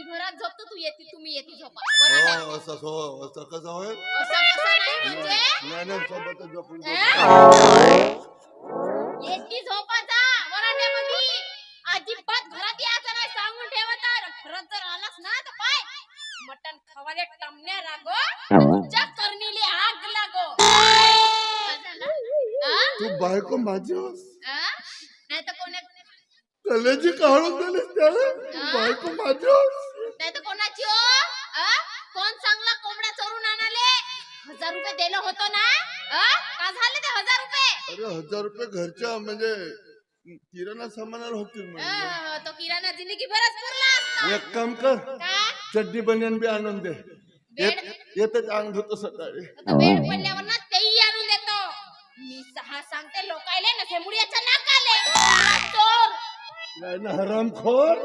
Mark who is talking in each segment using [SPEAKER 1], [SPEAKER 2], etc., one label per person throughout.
[SPEAKER 1] घरात झोपतो तू येते तुम्ही येते झोपा
[SPEAKER 2] हो असं हो असं कसं होय
[SPEAKER 1] असं कसं नाही म्हणजे
[SPEAKER 2] नाही सोबतच झोपून
[SPEAKER 1] येते झोपाचा वरांड्यामध्ये अजिबात घरात यायचं नाही सांगून ठेवत घरात जर आलास ना तर पाय मटण खवाले टमण्या लागो तुझ्या करणीले आग लागो
[SPEAKER 2] तू बायको माझी
[SPEAKER 1] नाही तर कोणा
[SPEAKER 2] कलेजी काढून दिलीस त्याला बायको माझी
[SPEAKER 1] नाही तर कोणाची हो कोण चांगला कोंबडा चोरून आणाले 1000 रुपये दिलं होतं ना का झाले ते 1000 रुपये
[SPEAKER 2] अरे 1000 रुपये घरच्या म्हणजे किराणा सामानाला होतील म्हणजे
[SPEAKER 1] तो किराणा जिंदगी भरच पुरला असता
[SPEAKER 2] एक काम कर चड्डी बनियान बी आणून दे येतच अंग धुतो सकाळी
[SPEAKER 1] बेड पडल्यावर ना तेही आणून देतो मी सहा सांगते लोकायले ना फेमुडियाच्या नाकाले चोर
[SPEAKER 2] नाही ना हरामखोर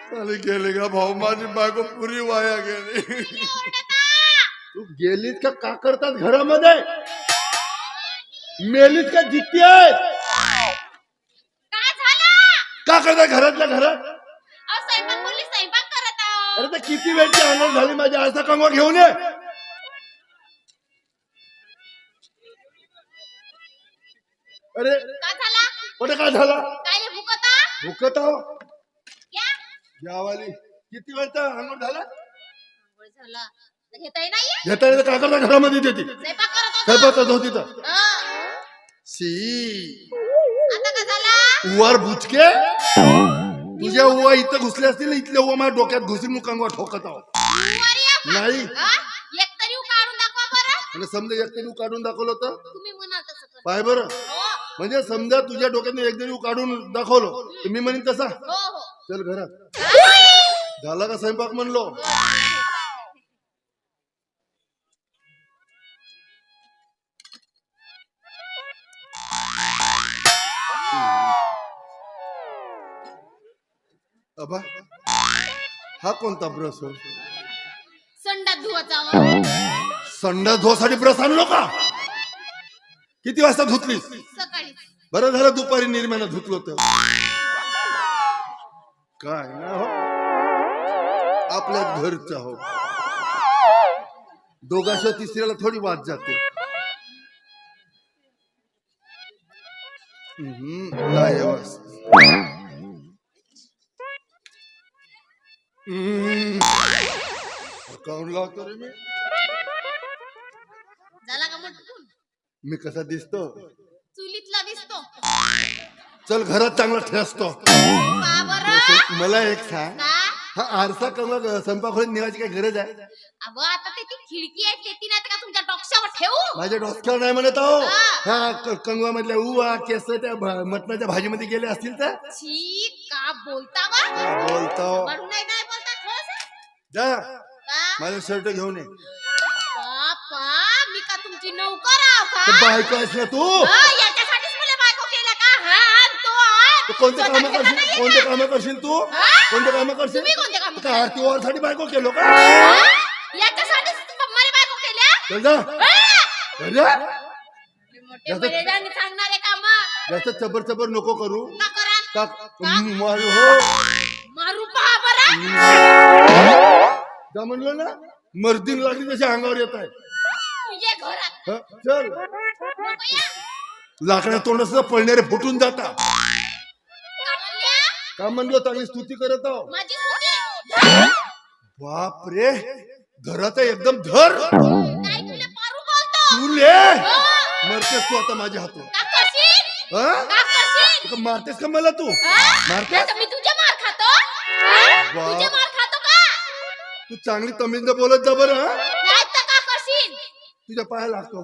[SPEAKER 2] चाले गेले का भाऊ माझी बायको पुरी वाया गेली तू गेलीत का करतात घरामध्ये मेलीत का जित्ती आहे
[SPEAKER 1] काय झालं
[SPEAKER 2] का करतात घरातल्या घरात
[SPEAKER 1] स्वयंपाक बोलली स्वयंपाक करत आहो
[SPEAKER 2] अरे तर किती वेळची आनंद झाली माझ्या आरसा कंगवा घेऊन ये अरे
[SPEAKER 1] का झाला
[SPEAKER 2] कुठे काय झाला
[SPEAKER 1] काय भुकता
[SPEAKER 2] भुकत आहो
[SPEAKER 1] या
[SPEAKER 2] यावाली किती वेळचा अंघोळ झाला
[SPEAKER 1] अंघोळ झाला घेताय नाही
[SPEAKER 2] घेता येतं काय करता घरामध्ये देते
[SPEAKER 1] स्वयंपाक करत होतो
[SPEAKER 2] स्वयंपाकच होती तर सी
[SPEAKER 1] आता का झाला
[SPEAKER 2] उवार बुचके तुझ्या उवा इथं घुसले असतील इथले उवा माझ्या डोक्यात घुसून मुकांगवा ठोकत आहो नाही
[SPEAKER 1] एक तरी काढून दाखवा बरं
[SPEAKER 2] आणि समजा एक तरी काढून दाखवलं तर
[SPEAKER 1] तुम्ही म्हणाल तसं कर
[SPEAKER 2] पाय बरं
[SPEAKER 1] हो
[SPEAKER 2] म्हणजे समजा तुझ्या डोक्यात एक तरी काढून दाखवलं तर मी म्हणेन तसा
[SPEAKER 1] हो हो
[SPEAKER 2] चल घरात झाला का स्वयंपाक म्हणलो अबा हा कोणता ब्रश हो
[SPEAKER 1] संडास धुवाचा
[SPEAKER 2] संडास धुवासाठी ब्रश आणलो का किती वाजता धुतलीस
[SPEAKER 1] सकाळी
[SPEAKER 2] बरं झालं दुपारी निर्म्यानं धुतलो तर काय ना हो आपल्याच घरचा हो दोघांच्या तिसऱ्याला थोडी वाद जाते नाही बस अकाउंट लावतो रे मी
[SPEAKER 1] झाला का मटकून
[SPEAKER 2] मी कसा दिसतो
[SPEAKER 1] चुलीतला दिसतो
[SPEAKER 2] चल घरात चांगला ठेसतो
[SPEAKER 1] का बरं
[SPEAKER 2] मला एक सांग
[SPEAKER 1] का
[SPEAKER 2] हा आरसा कमला स्वयंपाक खोलीत नेवायची काय गरज आहे
[SPEAKER 1] अगं आता ते ती खिडकी आहे ते नाही का तुमच्या डोक्यावर ठेवू
[SPEAKER 2] माझ्या डोसक्यावर नाही म्हणत आहो हा कंगवा मधल्या उवा केस त्या मटणाच्या भाजीमध्ये गेले असतील तर
[SPEAKER 1] छी का बोलता वा
[SPEAKER 2] बोलतो
[SPEAKER 1] म्हणून नाही काय बोलता थोडंसं?
[SPEAKER 2] जा
[SPEAKER 1] का
[SPEAKER 2] माझं शर्ट घेऊन ये
[SPEAKER 1] बापा मी का तुमची नौकर आहो का
[SPEAKER 2] तर बायको आहेस ना तू
[SPEAKER 1] याच्यासाठीच मला बायको केला का हा तो
[SPEAKER 2] तू कोणते काम करशील कोणते काम करशील तू कोणते काम करशील
[SPEAKER 1] तुम्ही कोणते काम
[SPEAKER 2] का आरती वारसाठी बायको केलो का
[SPEAKER 1] याच्यासाठीच मला बायको केल्या
[SPEAKER 2] चल जा
[SPEAKER 1] मोठे बळेजाने सांगणारे काम
[SPEAKER 2] जास्त चबर चबर नको करू
[SPEAKER 1] का करा
[SPEAKER 2] मारू हो
[SPEAKER 1] मारू पहा बरं
[SPEAKER 2] का म्हणलो ना मर्दीन लागली तशी अंगावर येत आहे
[SPEAKER 1] ये घरात
[SPEAKER 2] चल
[SPEAKER 1] नको या.
[SPEAKER 2] लाकड्या तोंड पळणारे फुटून जाता
[SPEAKER 1] का म्हणल्या?
[SPEAKER 2] का म्हणलो चांगली स्तुती करत आहो
[SPEAKER 1] माझी स्तुती
[SPEAKER 2] बाप रे घरात एकदम धर
[SPEAKER 1] नाही तुला पारू बोलतो
[SPEAKER 2] तुले मरतेस तू आता माझ्या हातून
[SPEAKER 1] का करशील
[SPEAKER 2] हा?
[SPEAKER 1] का करशील
[SPEAKER 2] मारतेस का मला तू मारतेस
[SPEAKER 1] आता मी तुझ्या मार खातो
[SPEAKER 2] वा.
[SPEAKER 1] तुझ्या मार खातो का
[SPEAKER 2] तू चांगली तमिळ बोलत जा बरं
[SPEAKER 1] नाही तर का करशील
[SPEAKER 2] तुझ्या पाया लागतो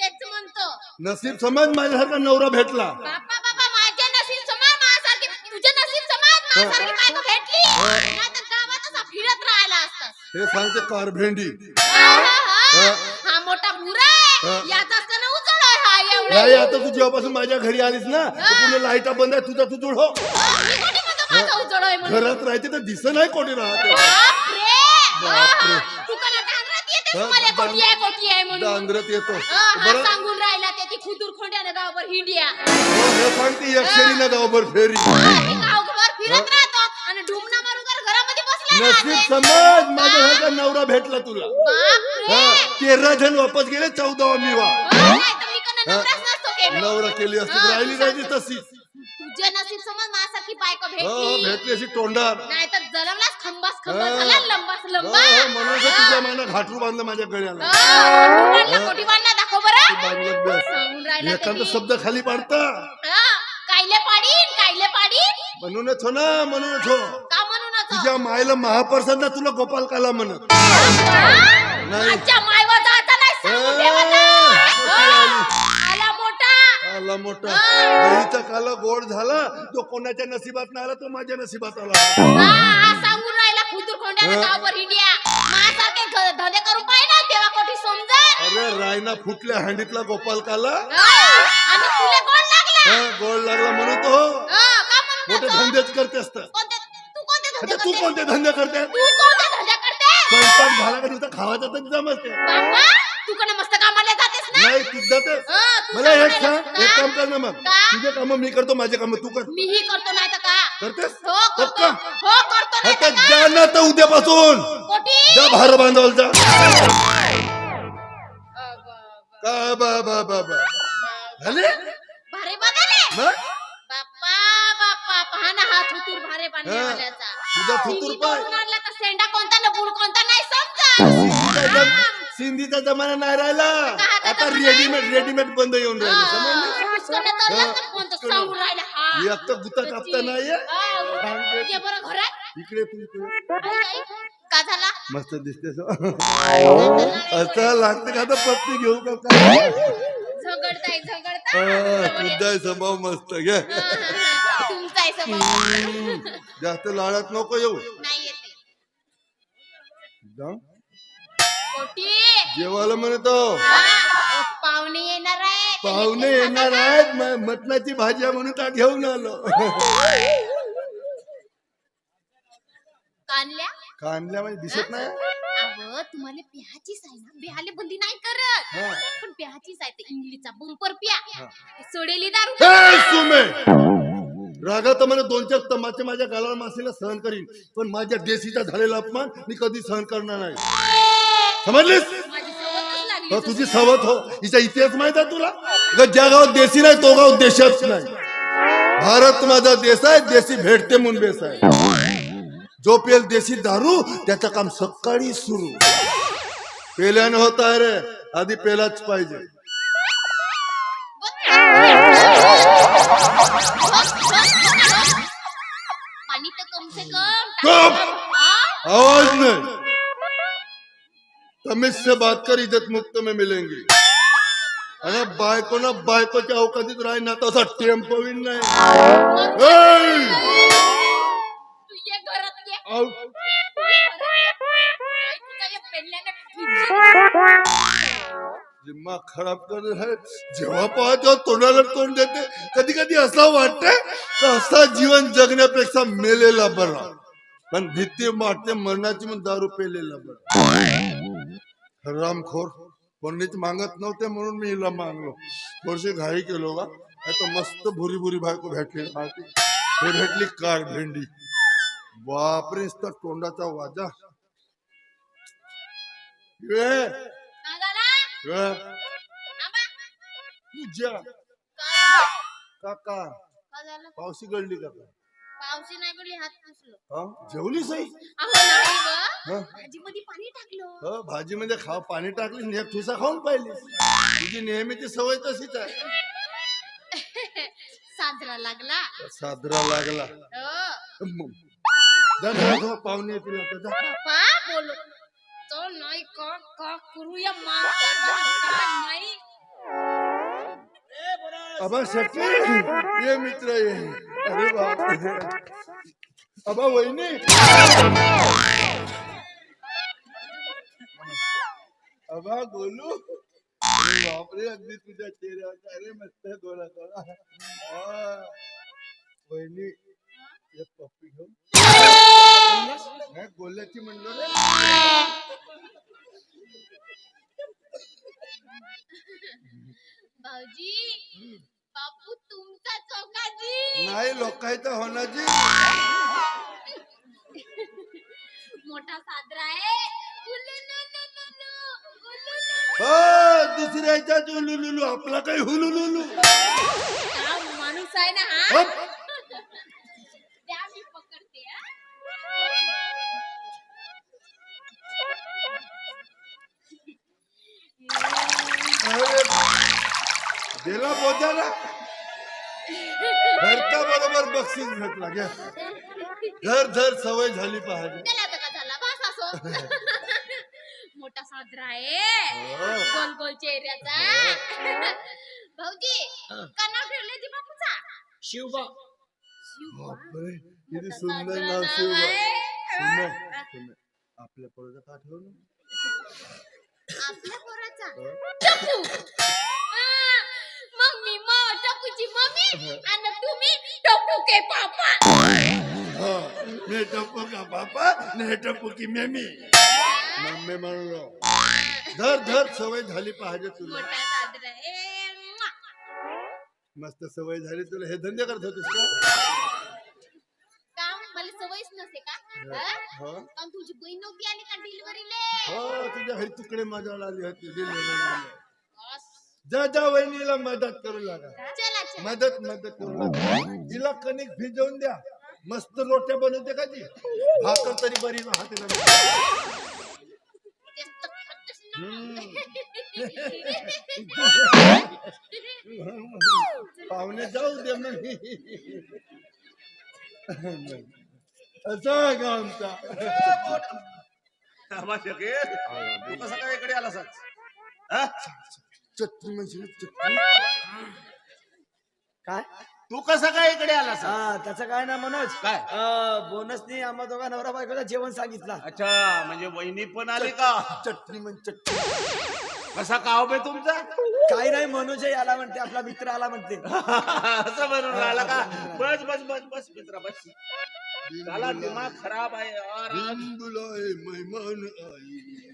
[SPEAKER 1] तेच म्हणतो
[SPEAKER 2] नसीब समज माझ्यासारखा नवरा भेटला
[SPEAKER 1] बापा बाबा माझ्या नसीब समाज माझ्यासारखी तुझ्या नसीब समाज माझ्यासारखी बायको भेटली नाही तर गावात असा फिरत राहायला असतास
[SPEAKER 2] हे सांगते कार भेंडी
[SPEAKER 1] हा मोठा भुरा आहे याचा असताना उजळ आहे हा एवढा
[SPEAKER 2] नाही आता तू जेव्हापासून माझ्या घरी आलीस ना पुढे लाईटा बंद आहे तुझा तू जुळ हो
[SPEAKER 1] मी कोणी म्हणतो माझा उजळ आहे म्हणून
[SPEAKER 2] घरात राहते तर दिस नाही कोणी राहते
[SPEAKER 1] बापरे तू कना डांगरात येते मला कोटी आहे म्हणून
[SPEAKER 2] डांगरत येतो
[SPEAKER 1] हा
[SPEAKER 2] बरं
[SPEAKER 1] सांगून राहिला ते ती खुदूर खोंड्याने गावभर हिंडिया
[SPEAKER 2] हे सांगते एक शेरी ना गावभर फेरी
[SPEAKER 1] गावभर फिरत राहतो आणि ढुमणं
[SPEAKER 2] नशीब समज माझ्यासारखा नवरा भेटला तुला
[SPEAKER 1] बापरे.
[SPEAKER 2] 13 जण वापस गेले 14वा मी वा
[SPEAKER 1] नाही तर मी कोणा नवराच नसतो केलो.
[SPEAKER 2] नवरा केली असती तर राहिली तशी
[SPEAKER 1] तुझे नसीब समज माझ्यासारखी बायको
[SPEAKER 2] हो
[SPEAKER 1] भेटली.
[SPEAKER 2] भेटली अशी तोंडार
[SPEAKER 1] नाही तर जलमलाच खंबास खंबा
[SPEAKER 2] हा.
[SPEAKER 1] झाला लंबास लंबा.
[SPEAKER 2] म्हणून तुझ्या माना घाटरू बांधलं माझ्या गळ्याला
[SPEAKER 1] कोटी वाढला दाखव बरं.
[SPEAKER 2] बांधलं बस.
[SPEAKER 1] सांगून राहिला
[SPEAKER 2] एखादा
[SPEAKER 1] तरी.
[SPEAKER 2] शब्द खाली पाडता
[SPEAKER 1] कायले पाडीन
[SPEAKER 2] म्हणूनच हो ना म्हणूनच हो
[SPEAKER 1] का म्हणूनच
[SPEAKER 2] तुझ्या मायला महाप्रसाद ना तुला गोपाल काला म्हणत नाही.
[SPEAKER 1] माझ्या मायवा जायचा नाही सांगून ठेवायचा. आला मोठा.
[SPEAKER 2] आला मोठा दहीचा काला गोड झाला तो कोणाच्या नशिबात नाही आला तो माझ्या नशिबात आला
[SPEAKER 1] सांगून राहिला खुदूर खोंड्याला गावभर हिंडिया. माझ्यासारखे धंदे करून पाहिजे ना तेव्हा कोठी समजेल.
[SPEAKER 2] अरे रायना फुटल्या हंडीतला गोपाल काला
[SPEAKER 1] आणि तुला कोण लागला.
[SPEAKER 2] गोड लागला म्हणून तो
[SPEAKER 1] का म्हणून
[SPEAKER 2] मोठे धंदेच करते असतात
[SPEAKER 1] तू कोणते धंदे
[SPEAKER 2] आता तू
[SPEAKER 1] करते?
[SPEAKER 2] कोणते धंदे करते
[SPEAKER 1] तू कोणते धंदे करते?
[SPEAKER 2] स्वयंपाक झाला का तिथं खावायचा तर जमते
[SPEAKER 1] बाबा तू कोण मस्त कामाला जातेस ना.
[SPEAKER 2] नाही तू जातेस
[SPEAKER 1] तू
[SPEAKER 2] मला एक
[SPEAKER 1] सांगून
[SPEAKER 2] सांग
[SPEAKER 1] राहिला.
[SPEAKER 2] एक काम कर ना मग
[SPEAKER 1] का?
[SPEAKER 2] तुझे काम मी करतो माझे काम तू कर
[SPEAKER 1] मीही करतो नाही तर का.
[SPEAKER 2] करतेस
[SPEAKER 1] हो करतो.
[SPEAKER 2] पक्का?
[SPEAKER 1] हो करतो नाही
[SPEAKER 2] आता
[SPEAKER 1] तर का.
[SPEAKER 2] जा ना तर उद्यापासून
[SPEAKER 1] कोठी.
[SPEAKER 2] जा भार बांधवल जा का बा झाले
[SPEAKER 1] भारे बांधाले.
[SPEAKER 2] मग
[SPEAKER 1] बाप्पा बाप्पा पहा ना हा थुतूर भारे बांधण्यावाल्याचा.
[SPEAKER 2] तुझा थुतूर पाय
[SPEAKER 1] तिन्ही आणला तर सेंडा कोणता ना बुड कोणता नाही समजा.
[SPEAKER 2] सिंधीचा जमाना नाही राहिला आता रेडीमेड बंद येऊन राहिले समजलं एक तर गुता कापता नाहीये इकडे तू इकडे
[SPEAKER 1] का झाला.
[SPEAKER 2] मस्त दिसतेस असं लागतं का आता पत्नी घेऊ का काय
[SPEAKER 1] झगडताय झगडताय.
[SPEAKER 2] तुझा स्वभाव मस्त घे
[SPEAKER 1] तुमचाय स्वभाव.
[SPEAKER 2] जास्त लाडात नको येऊ
[SPEAKER 1] नाही येते.
[SPEAKER 2] जा
[SPEAKER 1] कोटी.
[SPEAKER 2] जेवायला म्हणतो
[SPEAKER 1] पाहुणे येणार आहे.
[SPEAKER 2] पाहुणे येणार आहेत मटणाची भाजी आहे म्हणून का घेऊन आलो
[SPEAKER 1] कानल्या.
[SPEAKER 2] कांदल्या म्हणजे दिसत नाही
[SPEAKER 1] अहो तुम्हाला प्याचीच आहे ना. बिहाले बंदी नाही करत
[SPEAKER 2] हा.
[SPEAKER 1] पण प्याचीच आहे ते इंग्लिशचा बंपर प्या. सोडेली दारू.
[SPEAKER 2] ए, सुमे रागात मला 2-4 तमाचे माझ्या गालाला मासीला सहन करीन पण माझ्या देशीचा झालेला अपमान मी कधी सहन करणार नाही समजलीस
[SPEAKER 1] माझी सवयच लागली.
[SPEAKER 2] हो, तुझी सवत हो हिचा इतिहास माहित आहे तुला ज्या गावात देशी नाही तो गाव देशच नाही भारत माझा देश आहे देशी भेटते म्हणून बेस आहे जो पेल देशी दारू त्याचं काम सकाळी सुरू पेल्याने होत आहे रे आधी पेलाच पाहिजे
[SPEAKER 1] पाणी तर कम से कम.
[SPEAKER 2] चुप!
[SPEAKER 1] आ?
[SPEAKER 2] आवाज नहीं तमीज से बात कर इज्जत मुक्त में मिलेंगी अरे बायको ना बायकोच्या अवकाशात राही ना तसा टेम्पो विन नाही ए!
[SPEAKER 1] तू ये घरात ये.
[SPEAKER 2] आउ. दिमाग खराब कर है जेव्हा पाहतो तोंडाला तोंड देते कधी कधी असं वाटतंय का असा जीवन जगण्यापेक्षा मेलेला बरा पण भीती वाटते मरणाची मग दारू पेलेला बरा रामखोर कोणीच मागत नव्हते म्हणून मी हिला मागलो थोडीशी घाई केलो का आता मस्त भुरी भुरी बायको भेटली हे भेटली कार भेंडी बापरे नुसता तोंडाचा वाजा पूजा काका पावसी गळली का
[SPEAKER 1] पावशी नाही पडली हात पुसलो.
[SPEAKER 2] जेवली सई
[SPEAKER 1] भाजी मध्ये पाणी टाकलं.
[SPEAKER 2] भाजी मध्ये खाव पाणी टाकली एक ठुसा खाऊन पाहिली तुझी नेहमीची सवय तशीच आहे
[SPEAKER 1] साजरा लागला.
[SPEAKER 2] साजरा लागला पाहुणे येतील आता जा.
[SPEAKER 1] बाप्पा बोलो तो नाही का का करूया माणसा नाही.
[SPEAKER 2] अबा शक्ती ये मित्र ये अरे बाप अबा वहिनी अबा गोलू अरे बापरे अगदी तुझ्या चेहऱ्यावर अरे मस्त गोला गोला वहिनी एक पप्पी घेऊन नाही गोल्याची म्हणलो रे
[SPEAKER 1] भाऊजी बापू तुमचा चौकाजी
[SPEAKER 2] नाही लोकायचा होण्याची
[SPEAKER 1] मोठा साजरा आहे. उलुलुलुलुलु, उलुलुलु.
[SPEAKER 2] हो दुसऱ्याच्या लुलुलुलू आपला काही हुलुलुलू.
[SPEAKER 1] हा माणूस आहे ना हा.
[SPEAKER 2] हप.
[SPEAKER 1] त्या मी पकडते हा.
[SPEAKER 2] अरे, दिला बोजाला घरच्या बरोबर बक्षीस भेटला घ्या. घर धर सवय झाली पाहिजे.
[SPEAKER 1] त्याला आता का झाला बस असो. मोठा साजरा आहे गोल गोल चेहऱ्याचा. भाऊजी का नाव ठेवलंय ती बापूचा?
[SPEAKER 3] शिवबा.
[SPEAKER 2] बापरे किती सुंदर नाव शिवबा. सुंदर सुंदर. आपल्या पोराचं का ठेवलं?
[SPEAKER 1] आपल्या पोराचा टपू. मम्मी टपूची मम्मी आणि तुम्ही टपू के पापा.
[SPEAKER 2] मैं टप्पू का पापा ने टप्पू की मेमी. मम्मी म्हणलो धर धर सवय झाली पाहिजे तुला.
[SPEAKER 1] मोठा साजरा आहे.
[SPEAKER 2] मस्त सवय झाली तुला. हे धंदे करत होतीस का?
[SPEAKER 1] काम मला सवयच नसते का?
[SPEAKER 2] हो
[SPEAKER 1] पण तुझी बहीण नव्हती आली का डिलिव्हरीले?
[SPEAKER 2] हो तुझ्या घरी तुकडे माझ्यावर आली होती. जा जा वहिनीला मदत करू लागा.
[SPEAKER 1] चला चला.
[SPEAKER 2] मदत करू लागा. तिला कणिक भिजवून द्या. मस्त रोट्या बनवते का ती? भाकर तरी बरी राहते ना.
[SPEAKER 1] तेच तर खातच ना.
[SPEAKER 2] पाहुणे जाऊ दे मग. असं आहे का आमचा?
[SPEAKER 3] तू कसा काय इकडे आला सर?
[SPEAKER 2] चटणी म्हणजे चटणी.
[SPEAKER 4] काय
[SPEAKER 3] तू कसा काय इकडे आला सर?
[SPEAKER 4] हा त्याचं काय ना मनोज
[SPEAKER 3] काय?
[SPEAKER 4] बोनसनी आम्हा दोघा नवरा बायकोला जेवण सांगितलं.
[SPEAKER 3] अच्छा म्हणजे वहिनी पण आली का?
[SPEAKER 2] चटणी म्हणजे चटणी.
[SPEAKER 3] कसा काव बे तुमचा?
[SPEAKER 4] काही नाही मनोज याला म्हणते आपला मित्र आला म्हणते.
[SPEAKER 3] असं म्हणून राहिला का? बस बस बस बस मित्रा बस. झाला दिमाग खराब आहे यार.
[SPEAKER 2] बिन बुलाए मेहमान आई.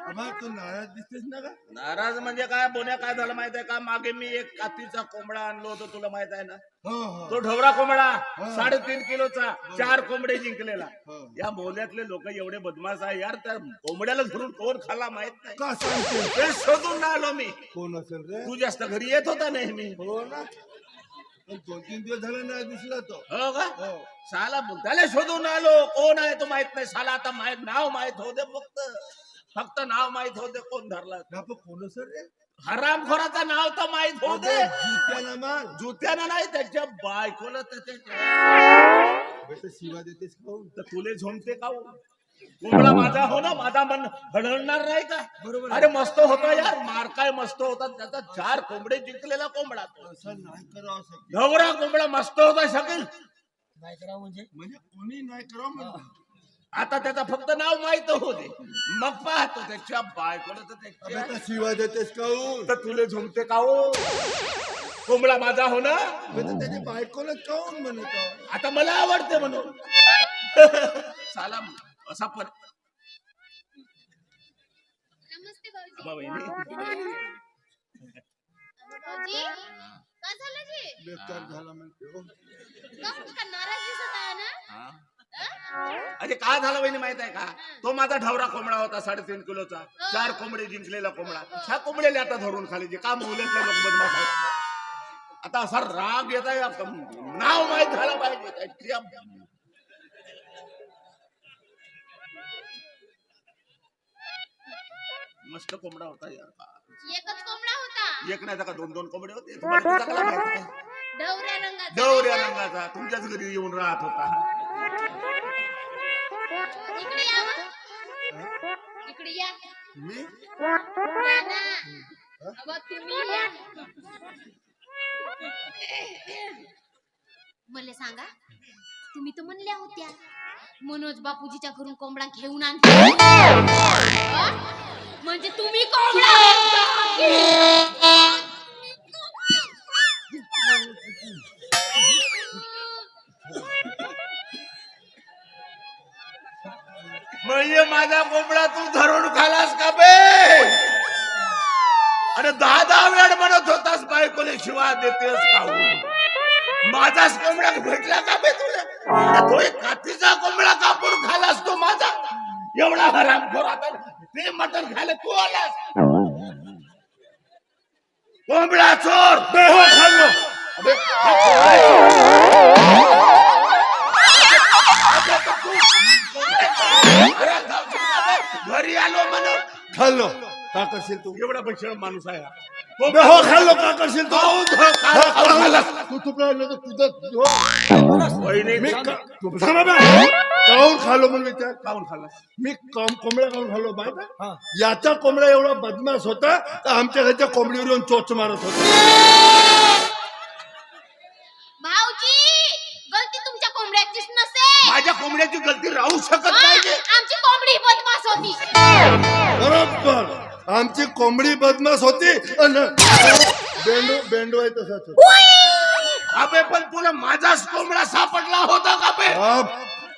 [SPEAKER 2] आम्हा तू नाराज दिसतेस ना का?
[SPEAKER 3] नाराज म्हणजे काय बोन्या काय झालं माहित आहे का? मागे मी एक कातीचा कोंबडा आणलो होतो तुला माहित आहे ना?
[SPEAKER 2] हो
[SPEAKER 3] तो ढवरा कोंबडा
[SPEAKER 2] हा.
[SPEAKER 3] 3.5 किलोचा 4 कोंबडे जिंकलेला.
[SPEAKER 2] हो.
[SPEAKER 3] या मोहल्ल्यातले लोक एवढे बदमाश आहे यार. त्या कोंबड्याला धरून कोण खाला माहित नाही.
[SPEAKER 2] का सांगते?
[SPEAKER 3] ते शोधून आलो मी.
[SPEAKER 2] कोण असेल रे?
[SPEAKER 3] तू जास्त घरी येत होता नेहमी.
[SPEAKER 2] हो ना. पण 2-3 दिवस झाले नाही दिसला तो.
[SPEAKER 3] हो का?
[SPEAKER 2] हो.
[SPEAKER 3] साला त्याला शोधून आलो. कोण आहे तो माहित नाही. साला आता नाव माहित होते फक्त नाव माहित होते कोण धरला.
[SPEAKER 2] बापू कोण असेल रे?
[SPEAKER 3] हरामखोराचं नाव तर माहित होते.
[SPEAKER 2] जुत्याला मार.
[SPEAKER 3] जुत्यानं नाही त्याच्या बायकोला
[SPEAKER 2] बेटा शिवा देतेस खाऊन.
[SPEAKER 3] तर तुले झोमते का हो? कोंबडा माझा हो ना. माझा मन हळहळणार नाही का?
[SPEAKER 2] बरोबर.
[SPEAKER 3] अरे मस्त होता यार. मार काय मस्त होता त्याचा. 4 कोंबडे जिंकलेला कोंबडा तो.
[SPEAKER 2] असं नाही करावं शकत.
[SPEAKER 3] ढवरा कोंबडा मस्त होता शकील.
[SPEAKER 4] नाही करा म्हणजे
[SPEAKER 2] कोणी नाही करावं म्हणतो.
[SPEAKER 3] आता त्याचा फक्त नाव माहित होते. मग पाहतो त्याच्या बायकोला तर त्याच्या
[SPEAKER 2] बेटा शिवा देतेस खाऊन.
[SPEAKER 3] तर तुले झोमते का हो? कोंबडा माझा हो ना.
[SPEAKER 2] बेटा त्याच्या बायकोला खाऊन म्हणतो.
[SPEAKER 3] आता मला आवडते म्हणून. साला असा पण
[SPEAKER 1] नमस्ते भाऊजी.
[SPEAKER 3] वहिनी
[SPEAKER 1] भाऊजी का झालं जी?
[SPEAKER 2] बेकार झाला म्हणते हो.
[SPEAKER 1] का नाराज दिसत आहे ना?
[SPEAKER 3] अरे काय झालं वहिनी माहित आहे का? तो माझा ढवरा कोंबडा होता 3.5 किलोचा. 4 कोंबडे जिंकलेला कोंबडा. ह्या कोंबड्याला आता धरून खाली जे का मोहल्ल्यातले लोक बदमाश आहेत. आता असा राग येत आहे. नाव माहित झालं पाहिजे त्याच्या. मस्त कोंबडा होता यार.
[SPEAKER 1] एकच कोंबडा होता.
[SPEAKER 3] एक नाही का 2-2 कोंबडे होते. तुम्हाला चांगला माहिती आहे.
[SPEAKER 1] ढवऱ्या रंगाचा.
[SPEAKER 3] ढवऱ्या रंगाचा तुमच्याच घरी येऊन राहत होता.
[SPEAKER 1] इकडे या मग. इकडे या.
[SPEAKER 2] मी
[SPEAKER 1] या ना. अब तुम्ही या. मला सांगा तुम्ही तर म्हणल्या होत्या मनोज बापूजीच्या घरून कोंबडा घेऊन आणतो. म्हणजे तुम्ही कोंबडा
[SPEAKER 3] म्हणजे माझा कोंबडा तू धरून खालास का बे? अरे 10 वेळ म्हणत होतास बायकोले शिवा देतेस का? माझाच कोंबडा भेटला का बे तुला? तो एक कातीचा कोंबडा कापून खालास तो माझा. एवढा हरामखोर आता ते मटण खायला तू आलास कोंबडा चोर
[SPEAKER 2] हो खाल्लो.
[SPEAKER 3] अबे, हा कोंबडा आहे. अरे, घरी आलो म्हणून
[SPEAKER 2] खाल्लो का करशील तू?
[SPEAKER 3] एवढा पैसे माणूस आहे हा.
[SPEAKER 2] हो खाल्लो का करशील तू? तू तुकडा आणलं तर तुझं हो.
[SPEAKER 3] वहिनी,
[SPEAKER 2] मी थांबा बा. काहून खाल्लो म्हणून विचार.
[SPEAKER 3] काहून खाल्लास?
[SPEAKER 2] मी कोंबड्या खाऊन खाल्लो माहिती आहे? याचा कोंबडा एवढा बदमाश होता तर आमच्या घरच्या कोंबडीवर येऊन चोच मारत होता.
[SPEAKER 1] भाऊजी गलती तुमच्या कोंबड्याचीच नसेल.
[SPEAKER 3] माझ्या कोंबड्याची गलती राहू शकत नाही
[SPEAKER 1] हा, आमची कोंबडी बदमाश होती.
[SPEAKER 2] बरोबर आमची कोंबडी बदमाश होती आणि बेंडू आहे तसाच होता.
[SPEAKER 3] अबे पण तुला माझाच कोंबडा सापडला होता का बे?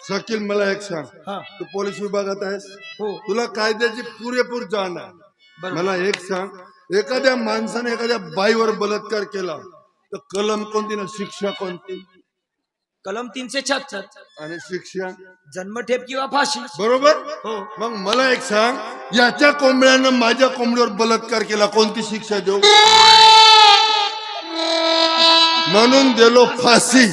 [SPEAKER 2] शकील मला एक सांग. तू पोलीस विभागात आहेस. तुला कायद्याची पुरेपूर जाण आहे. मला एक सांग, एखाद्या माणसाने एखाद्या बाईवर बलात्कार केला तर कलम कोणती ना शिक्षा कोणती?
[SPEAKER 4] कलम 376
[SPEAKER 2] आणि शिक्षा
[SPEAKER 4] जन्मठेप किंवा फाशी.
[SPEAKER 2] बरोबर. मग मला एक सांग, याच्या कोंबड्यानं माझ्या कोंबड्यावर बलात्कार केला कोणती शिक्षा देऊ? म्हणून दिलो फाशी.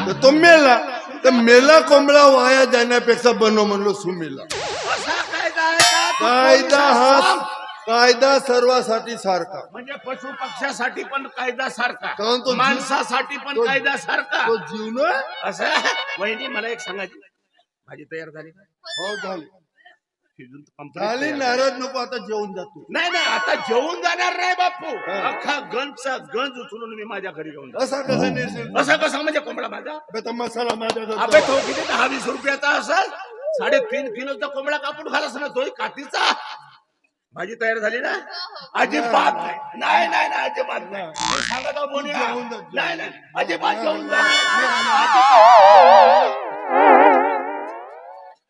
[SPEAKER 2] तर तो मेला. तर मेला कोंबडा वाया जाण्यापेक्षा बनव म्हणलो सुमेला.
[SPEAKER 3] असा कायदा आहे का? तू
[SPEAKER 2] कायदा हा
[SPEAKER 3] सांग.
[SPEAKER 2] कायदा सर्वासाठी सारखा.
[SPEAKER 3] म्हणजे पशु पक्ष्यासाठी पण कायदा सारखा,
[SPEAKER 2] कारण तो जीव-
[SPEAKER 3] माणसासाठी पण
[SPEAKER 2] तो-
[SPEAKER 3] कायदा सारखा.
[SPEAKER 2] तो जीवन
[SPEAKER 3] असं वहिनी मला एक सांगायची, भाजी तयार झाली का?
[SPEAKER 2] हो झाली.
[SPEAKER 3] शिजून complete
[SPEAKER 2] झाली.
[SPEAKER 3] तयार.
[SPEAKER 2] नाराज नको आता जेवून जातो.
[SPEAKER 3] नाही नाही आता जेवून जाणार नाही बापू. अख्खा गंजचा गंज उचलून मी माझ्या घरी घेऊन जातो.
[SPEAKER 2] असा कसा नेसेल?
[SPEAKER 3] असं कसं म्हणजे कोंबडा माझा?
[SPEAKER 2] अबे तो मसाला माझ्या घरचा.
[SPEAKER 3] अबे तो किती 10-20 रुपयाचा असेल. 3.5 किलोचा कोंबडा कापून खालास ना, तोही कातीचा. भाजी तयार झाली ना? अजिबात नाही. नाही नाही नाही अजिबात नाही. मी सांगत आहो बोनी,
[SPEAKER 2] जेवून जा,
[SPEAKER 3] नाही नाही अजिबात जेवून जा.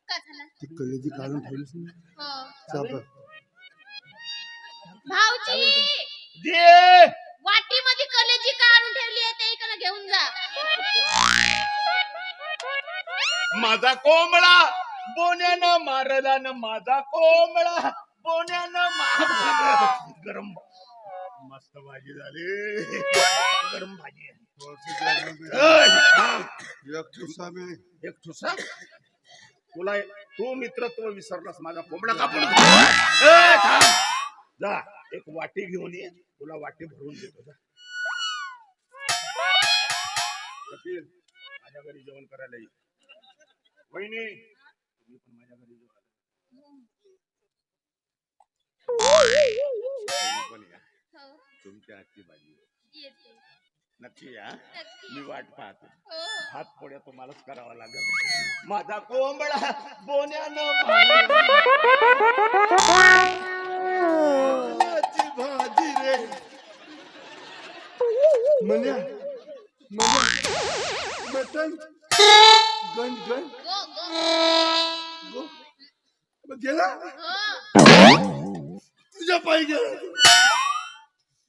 [SPEAKER 1] काय झालं?
[SPEAKER 2] ती कलेजी काढून ठेवलीस ना.
[SPEAKER 1] हो.
[SPEAKER 2] चापर.
[SPEAKER 1] भाऊजी
[SPEAKER 3] जे
[SPEAKER 1] वाटीमध्ये कलेजी काढून ठेवली आहे ते इकडे घेऊन जा.
[SPEAKER 3] माझा कोंबडा बोन्यानं मारला न, माझा कोंबडा बोन्यानं मारला. गरम मस्त भाजी झाली. गरम भाजी आहे.
[SPEAKER 2] एक ठुसा बे.
[SPEAKER 3] एक ठुसा तुला, तू मित्रत्व विसरलास. माझा कोंबडा कापून थांब. जा एक वाटी घेऊन ये, तुला वाटी भरून देतो. जा कपिल, माझ्या घरी जेवण करायला ये. वहिनी तुम्ही पण माझ्या घरी जेवायला पण या.
[SPEAKER 1] हो,
[SPEAKER 3] तुमच्या हातची भाजी
[SPEAKER 1] येते.
[SPEAKER 3] नक्की या.
[SPEAKER 1] नक्की.
[SPEAKER 3] मी वाट पाहतो.
[SPEAKER 1] हो.
[SPEAKER 3] हात पोळ्या तुम्हालाच करावा लागेल. माझा कोंबडा बोन्यानं मारला.
[SPEAKER 2] ची भाजी रे. म्हण्या मटन गंज गंज
[SPEAKER 1] गो गो.
[SPEAKER 2] गो. मग गेला
[SPEAKER 1] हो.
[SPEAKER 2] तुझ्या पायी गेला.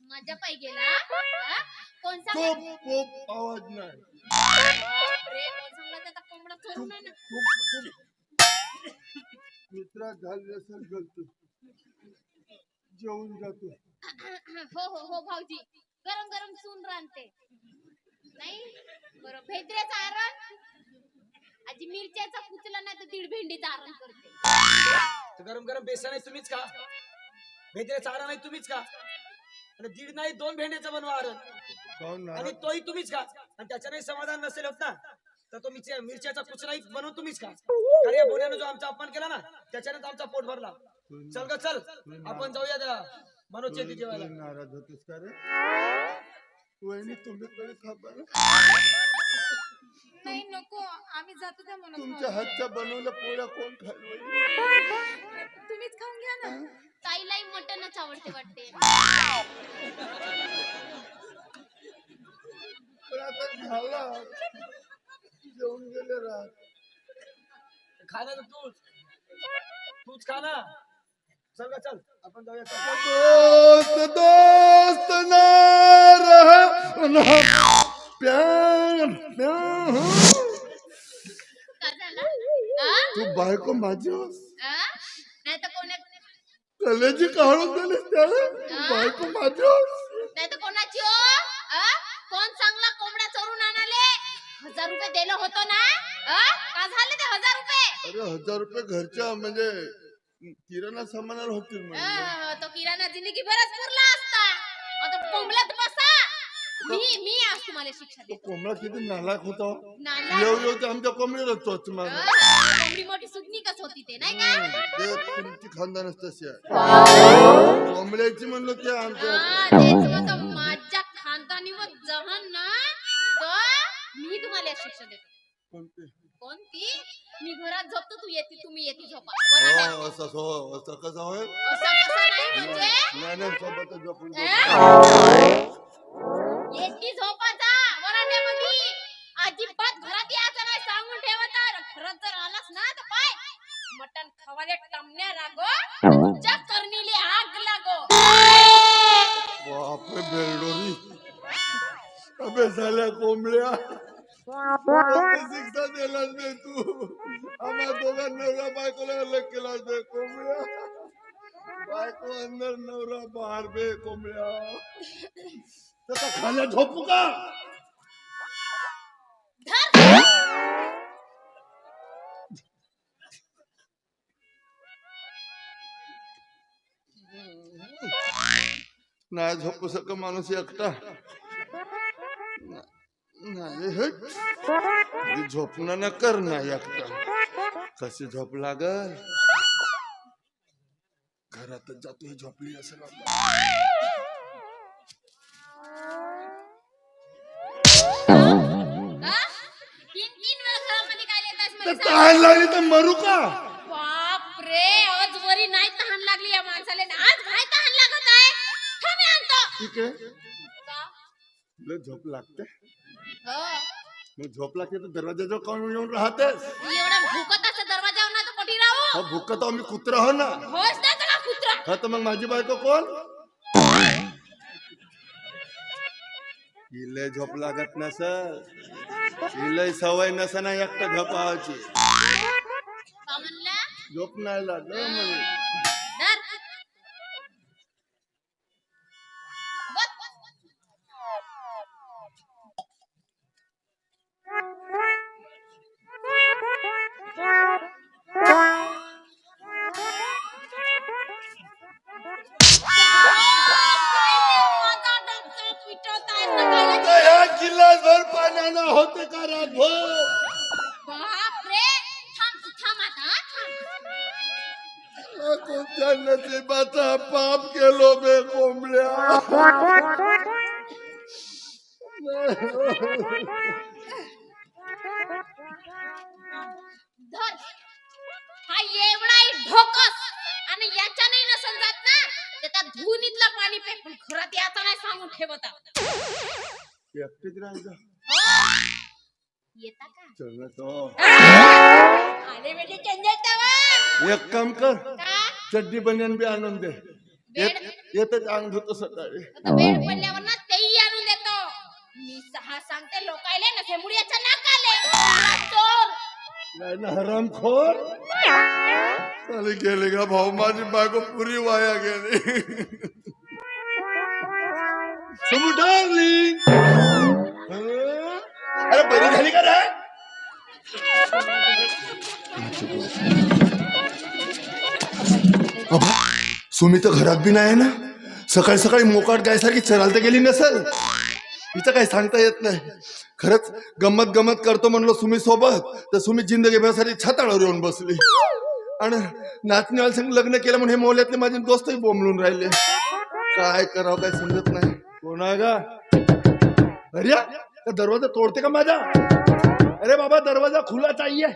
[SPEAKER 1] माझ्या पायी गेला. हा? कोणचा
[SPEAKER 2] खूप खूप आवाज नाही.
[SPEAKER 1] बापरे, कोण सांगला त्याचा कोंबडा चोरून आहे ना.
[SPEAKER 2] मित्रा झाली असेल गलती. जेवून जातो.
[SPEAKER 1] हो हो हो भाऊजी, गरम गरम सून रांधते नाही. बरं, भेद्रेचा आरण. आजी मिरच्याचा कुचला नाही तर 1.5 भेंडीचा आरण करते.
[SPEAKER 4] गरम गरम बेसन आहे तुम्हीच का? भेंडीचा चारा नाही तुम्हीच का? आणि 1.5 नाही 2 भेंडीचं बनवा आरण.
[SPEAKER 2] काहून
[SPEAKER 4] आणि
[SPEAKER 2] नाराज?
[SPEAKER 4] तोही तुम्हीच का? आणि त्याच्याने समाधान नसेल होत ना, तर तो मिरच्याचा कुचराही बनवून तुम्हीच का? कारण या बोऱ्यानं जो आमचा अपमान केला ना, त्याच्याने आमचा पोट भरला. चल ग चल, आपण जाऊया त्या मनोजच्या इथे जेवायला.
[SPEAKER 2] तू नाराज होतेस का रे? वहिनी तुम्ही तरी खा बरं.
[SPEAKER 1] नाही नको, आम्ही जातो त्या म्हणून.
[SPEAKER 2] तुमच्या हातच्या बनवल्या पोळ्या कोण खाईल?
[SPEAKER 1] तुम्हीच खाऊन घ्या ना. ताईलाही मटनच आवडते वाटते.
[SPEAKER 2] पण आता झाला. जेवून गेले रात.
[SPEAKER 4] खा ना तूच खा ना. चल ग चल, आपण जाऊया.
[SPEAKER 2] दोस्त दोस्त ना रहा ना प्यार प्यार.
[SPEAKER 1] काय झालं? आ?
[SPEAKER 2] तू बायको माझी होस.
[SPEAKER 1] आ?
[SPEAKER 2] कलेजी काढून दिलीस त्याला बायको माझ्या
[SPEAKER 1] नाही तर कोणाची हो कोण चांगला कोंबडा चोरून आणाले 1000 रुपये दिलं होतो ना का झाले ते 1000 रुपये
[SPEAKER 2] अरे 1000 रुपये घरच्या म्हणजे किराणा सामानाला होतील म्हणजे
[SPEAKER 1] तो किराणा जिंदगी बरच पुरला असता आता कोंबड्यात बसा मी आज तुम्हाला शिक्षा
[SPEAKER 2] तो
[SPEAKER 1] देतो
[SPEAKER 2] कोंबडा किती नालायक होता
[SPEAKER 1] नालायक?
[SPEAKER 2] येऊ ते आमच्या कोंबडीला चोच मारला
[SPEAKER 1] कोंबडी मोठी सुटणी कस होती ते नाही का
[SPEAKER 2] ते तुमची खानदानच तशी आहे कोंबड्याची म्हणलं ते आमच्या
[SPEAKER 1] तेच म्हणतो माझ्या खानदानीवर जहन ना तर मी तुम्हाला शिक्षा देतो
[SPEAKER 2] कोणते
[SPEAKER 1] कोणती मी घरात झोपतो तुम्ही येते झोपा बरोबर
[SPEAKER 2] हो असं हो असं कसं होय
[SPEAKER 1] असं कसं नाही म्हणजे
[SPEAKER 2] नाही सोबतच झोपून
[SPEAKER 1] येते झोपाचा वरांड्यामध्ये अजिबात घरात यायचं नाही सांगून ठेवत घरात जर आलास ना तर पाय मटण खवाले टमण्या लागो तुझ्या करणीले आग लागो
[SPEAKER 2] बापरे बेलडोरी अबे झाल्या कोंबड्या शिक्षा दिलाच नाही तू आम्हा दोघांना नवरा बायकोला अलग केलाच नाही कोंबड्या बायको अंदर नवरा बाहेर बे कोंबड्या तसा खाल्या झोपू का नाही झोपू सक माणूस एकटा नाही हे झोपणं न कर ना एकटा कशी झोप लागल घरातच जातो ही झोपली असं
[SPEAKER 1] तीन वेळा घरामध्ये काय येतास मला सांग?
[SPEAKER 2] तहान लागली तर मरू का
[SPEAKER 1] बाप रे आज वरी नाही तहान लागली या माणसाला आज काय तहान लागत आहे थांबे आणतो
[SPEAKER 2] ठीक आहे
[SPEAKER 1] का?
[SPEAKER 2] तुला झोप लागते
[SPEAKER 1] हो
[SPEAKER 2] मग झोप लागते तर दरवाजाजवळ कोण येऊन राहतेस
[SPEAKER 1] एवढा भुकताचा दरवाजावर ना तर कोठी राहू
[SPEAKER 2] हा भुक्का तर आम्ही कुत्रा हो ना
[SPEAKER 1] होस ना का कुत्रा
[SPEAKER 2] हा तर मग माझी बायको कोण हिला झोप लागत नसल हिला सवय नसे ना एकटा झोपावाची
[SPEAKER 1] का म्हणला
[SPEAKER 2] झोप नाही लागत म्हणे
[SPEAKER 1] धर बस.
[SPEAKER 2] या गिलासभर पाण्यानं होते का रातभर
[SPEAKER 1] बापरे थांब आता थांब
[SPEAKER 2] कोणत्या नशिबाचा पाप केलो बे कोंबड्या
[SPEAKER 1] धर हा एवढा ढोकस आणि याच्या नाही नसन जात ना तर त्या धुनीतलं पाणी पेकून घरात याचा नाही सांगून ठेवता
[SPEAKER 2] एकटीच राहायचं
[SPEAKER 1] येता का
[SPEAKER 2] चल ना तो
[SPEAKER 1] आले म्हणजे चंजट
[SPEAKER 2] एक काम कर
[SPEAKER 1] का
[SPEAKER 2] चड्डी बनियान बी आणून दे
[SPEAKER 1] बेड
[SPEAKER 2] येतच अंग धुतो सकाळी
[SPEAKER 1] आता बेड पडल्यावर ना तेही आणून देतो मी सहा सांगते लोकायले ना फेमुडियाच्या नाकाले चोर
[SPEAKER 2] नाही ना हरामखोर चाले गेले का भाऊ माझी बायको पुरी वाया गेली समू डार्लिंग अरे बरी झाली का रे सुमी तर घरात बी नाही ना सकाळी सकाळी मोकाट गायसारखी चराल तर गेली नसल हिचं काही सांगता येत नाही खरंच गंमत गंमत करतो म्हणलो सुमी सोबत तर सुमी जिंदगी भरासाठी छाताळावर येऊन बसली आणि नाचणीवाल संग लग्न केलं म्हणून हे मोहल्यातले माझे दोस्तही बोंबलून राहिले काय करावं काय समजत नाही कोण आहे का अरे का दरवाजा तोडते का माझा अरे बाबा दरवाजा खुला चाहिए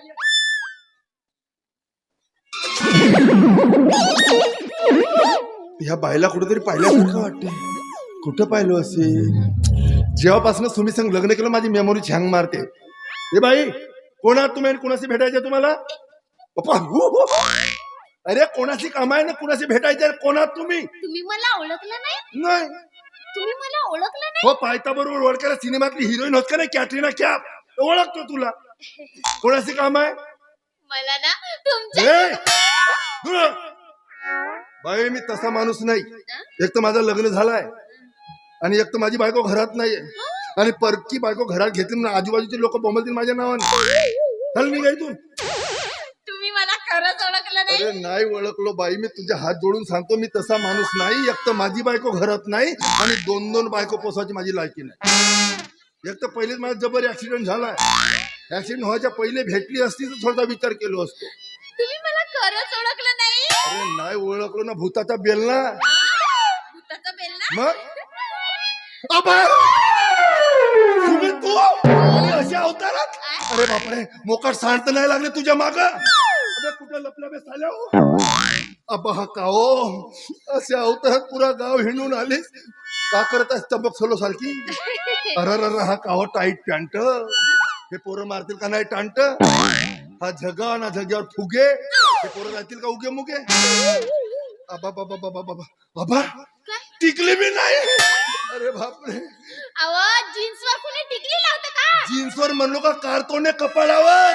[SPEAKER 2] ह्या बायला कुठेतरी पाहिल्यासारखं वाटते कुठं पाहिलं असेल जेव्हापासून सुमी संग लग्न केलं माझी मेमोरी छांग मारते हे बाई कोणा तुम्ही कोणाशी भेटायचे तुम्हाला पप्पा अरे कोणाशी कामाय ना कोणाशी भेटायचे कोणा तुम्ही
[SPEAKER 1] तुम्ही मला ओळखलं नाही
[SPEAKER 2] नाही
[SPEAKER 1] तुम्ही मला ओळखलं नाही
[SPEAKER 2] हो पायता बरोबर ओळखायला सिनेमातली हिरोईन होत का नाही कॅटरीना कॅफ ओळखतो तुला कोणाशी काम आहे
[SPEAKER 1] मला ना तुमच्या
[SPEAKER 2] बाई मी तसा माणूस नाही. एक तर माझं लग्न झालंय आणि एक तर माझी बायको घरात नाहीये आणि परकी बायको घरात घेतली म्हणून आजूबाजूचे लोक बोंबलतील माझ्या नावाने. चल निघाय तू.
[SPEAKER 1] तुम्ही मला खरंच ओळखलं नाही.
[SPEAKER 2] अरे नाही ओळखलो बाई, मी तुझे हात जोडून सांगतो मी तसा माणूस नाही. एक तर माझी बायको घरात नाही आणि दोन बायको पोसायची माझी लायकी नाही. एक तर पहिलेच माझा जबर ऍक्सिडेंट झालाय. ऍक्सिडेंट व्हायच्या पहिले भेटली असती तर थोडा विचार केलो असतो.
[SPEAKER 1] तुम्ही मला खरंच ओळखलं नाही.
[SPEAKER 2] अरे नाही ओळखलो ना, भूताचा बेल ना.
[SPEAKER 1] भूताचा बेल ना.
[SPEAKER 2] मग तुम्ही तू अशा अवतारात. अरे बापरे, मोकाट सांडत नाही लागले तुझ्या माग. कुठे लपल्या बे साल्या हो? अबा हा काओ अशा अवतारात पुरा गाव हिंडून आलीस. का करत आहेस चंबक सोलो सारखी? अरे हा काहो टाईट पॅन्ट. हे पोरं मारतील का नाही टांट? हा झगा ना झग्यावर फुगे. हे पोरं राहतील का उगे मुगे? अबा बाबा बाबा बाबा बाबा टिकली बी नाही. अरे बापरे,
[SPEAKER 1] अहो जीन्सवर कुणी टिकली लावतं का?
[SPEAKER 2] जीन्सवर म्हणलो का कारतोने कपाळावर?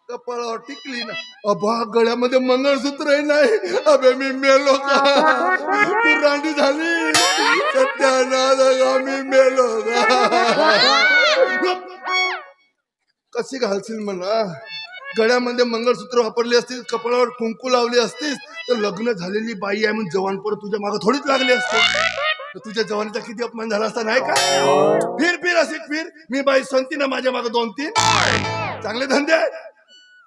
[SPEAKER 2] कपाळावर टिकली ना. अबा गळ्यामध्ये मंगळसूत्र नाही. अबे मी मेलो का? तू रांडी झाली. सत्यानाश मी मेलो का? कशी घालशील म्हणा? गळ्यामध्ये मंगळसूत्र वापरले असतील, कपाळावर कुंकू लावले असतीस तर लग्न झालेली बाई आहे म्हणून जवान परत तुझ्या मागे थोडीच लागले असते. तुझ्या जवानीचा किती अपमान झाला असता नाही का? फिर असे फिर. मी बाई सांगते ना माझ्या मागे 2-3 चांगले धंदे आहेत.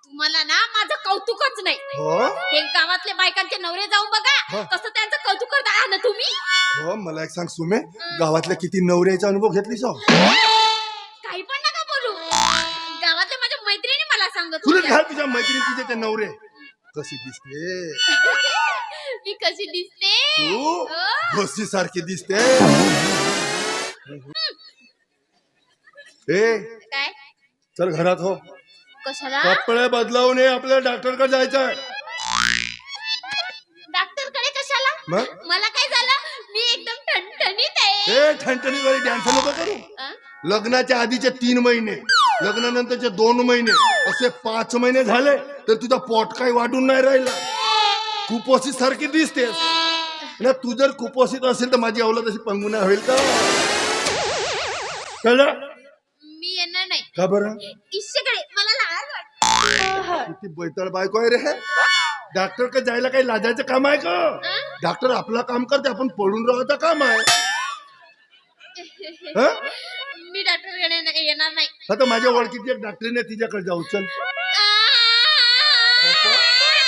[SPEAKER 1] तुम्हाला ना माझं कौतुकच नाही.
[SPEAKER 2] हो
[SPEAKER 1] हे गावातले बायकांचे नवरे जाऊन बघा कसं त्यांचं कौतुक करता ना तुम्ही.
[SPEAKER 2] हो मला एक सांग सुमे, गावातल्या किती नवऱ्याचा अनुभव घेतलीस?
[SPEAKER 1] काही पण नका बोलू. गावातल्या माझ्या मैत्रिणी मला सांगत
[SPEAKER 2] तुला
[SPEAKER 1] होत्या.
[SPEAKER 2] घाल तुझ्या मैत्रिणी तुझे ते नवरे. कशी दिसते
[SPEAKER 1] मी कशी दिसते?
[SPEAKER 2] तू घोसी सारखी दिसते. ए
[SPEAKER 1] काय
[SPEAKER 2] चल घरात हो.
[SPEAKER 1] कशाला?
[SPEAKER 2] कपडे बदलावून ये, आपल्याला डॉक्टरकडे जायचं आहे.
[SPEAKER 1] डॉक्टर कडे कशाला?
[SPEAKER 2] मग?
[SPEAKER 1] मला काय झालं? मी एकदम ठणठणीत आहे.
[SPEAKER 2] ए ठणठणी वाली डान्स नको करू. लग्नाच्या आधीचे 3 महिने, लग्नानंतरचे 2 महिने, असे 5 महिने झाले तर तुझा पोट काही वाढून नाही राहिला. कुपोषित सारखी दिसतेस ना. तू जर कुपोषित असेल तर माझी अवलाद अशी पंगुना होईल का? कळलं?
[SPEAKER 1] मी येणार नाही.
[SPEAKER 2] का बरं?
[SPEAKER 1] इश्शेकडे मला लाज वाटते.
[SPEAKER 2] किती बैताळ बायको आहे रे. डॉक्टर कडे जायला काही लाजायचं काम आहे का? डॉक्टर आपला काम करते, आपण पळून राहायचं काम आहे.
[SPEAKER 1] मी डॉक्टर कडे येणार नाही.
[SPEAKER 2] आता माझ्या ओळखीची एक डॉक्टरीने तिच्याकडे जाऊ. चल.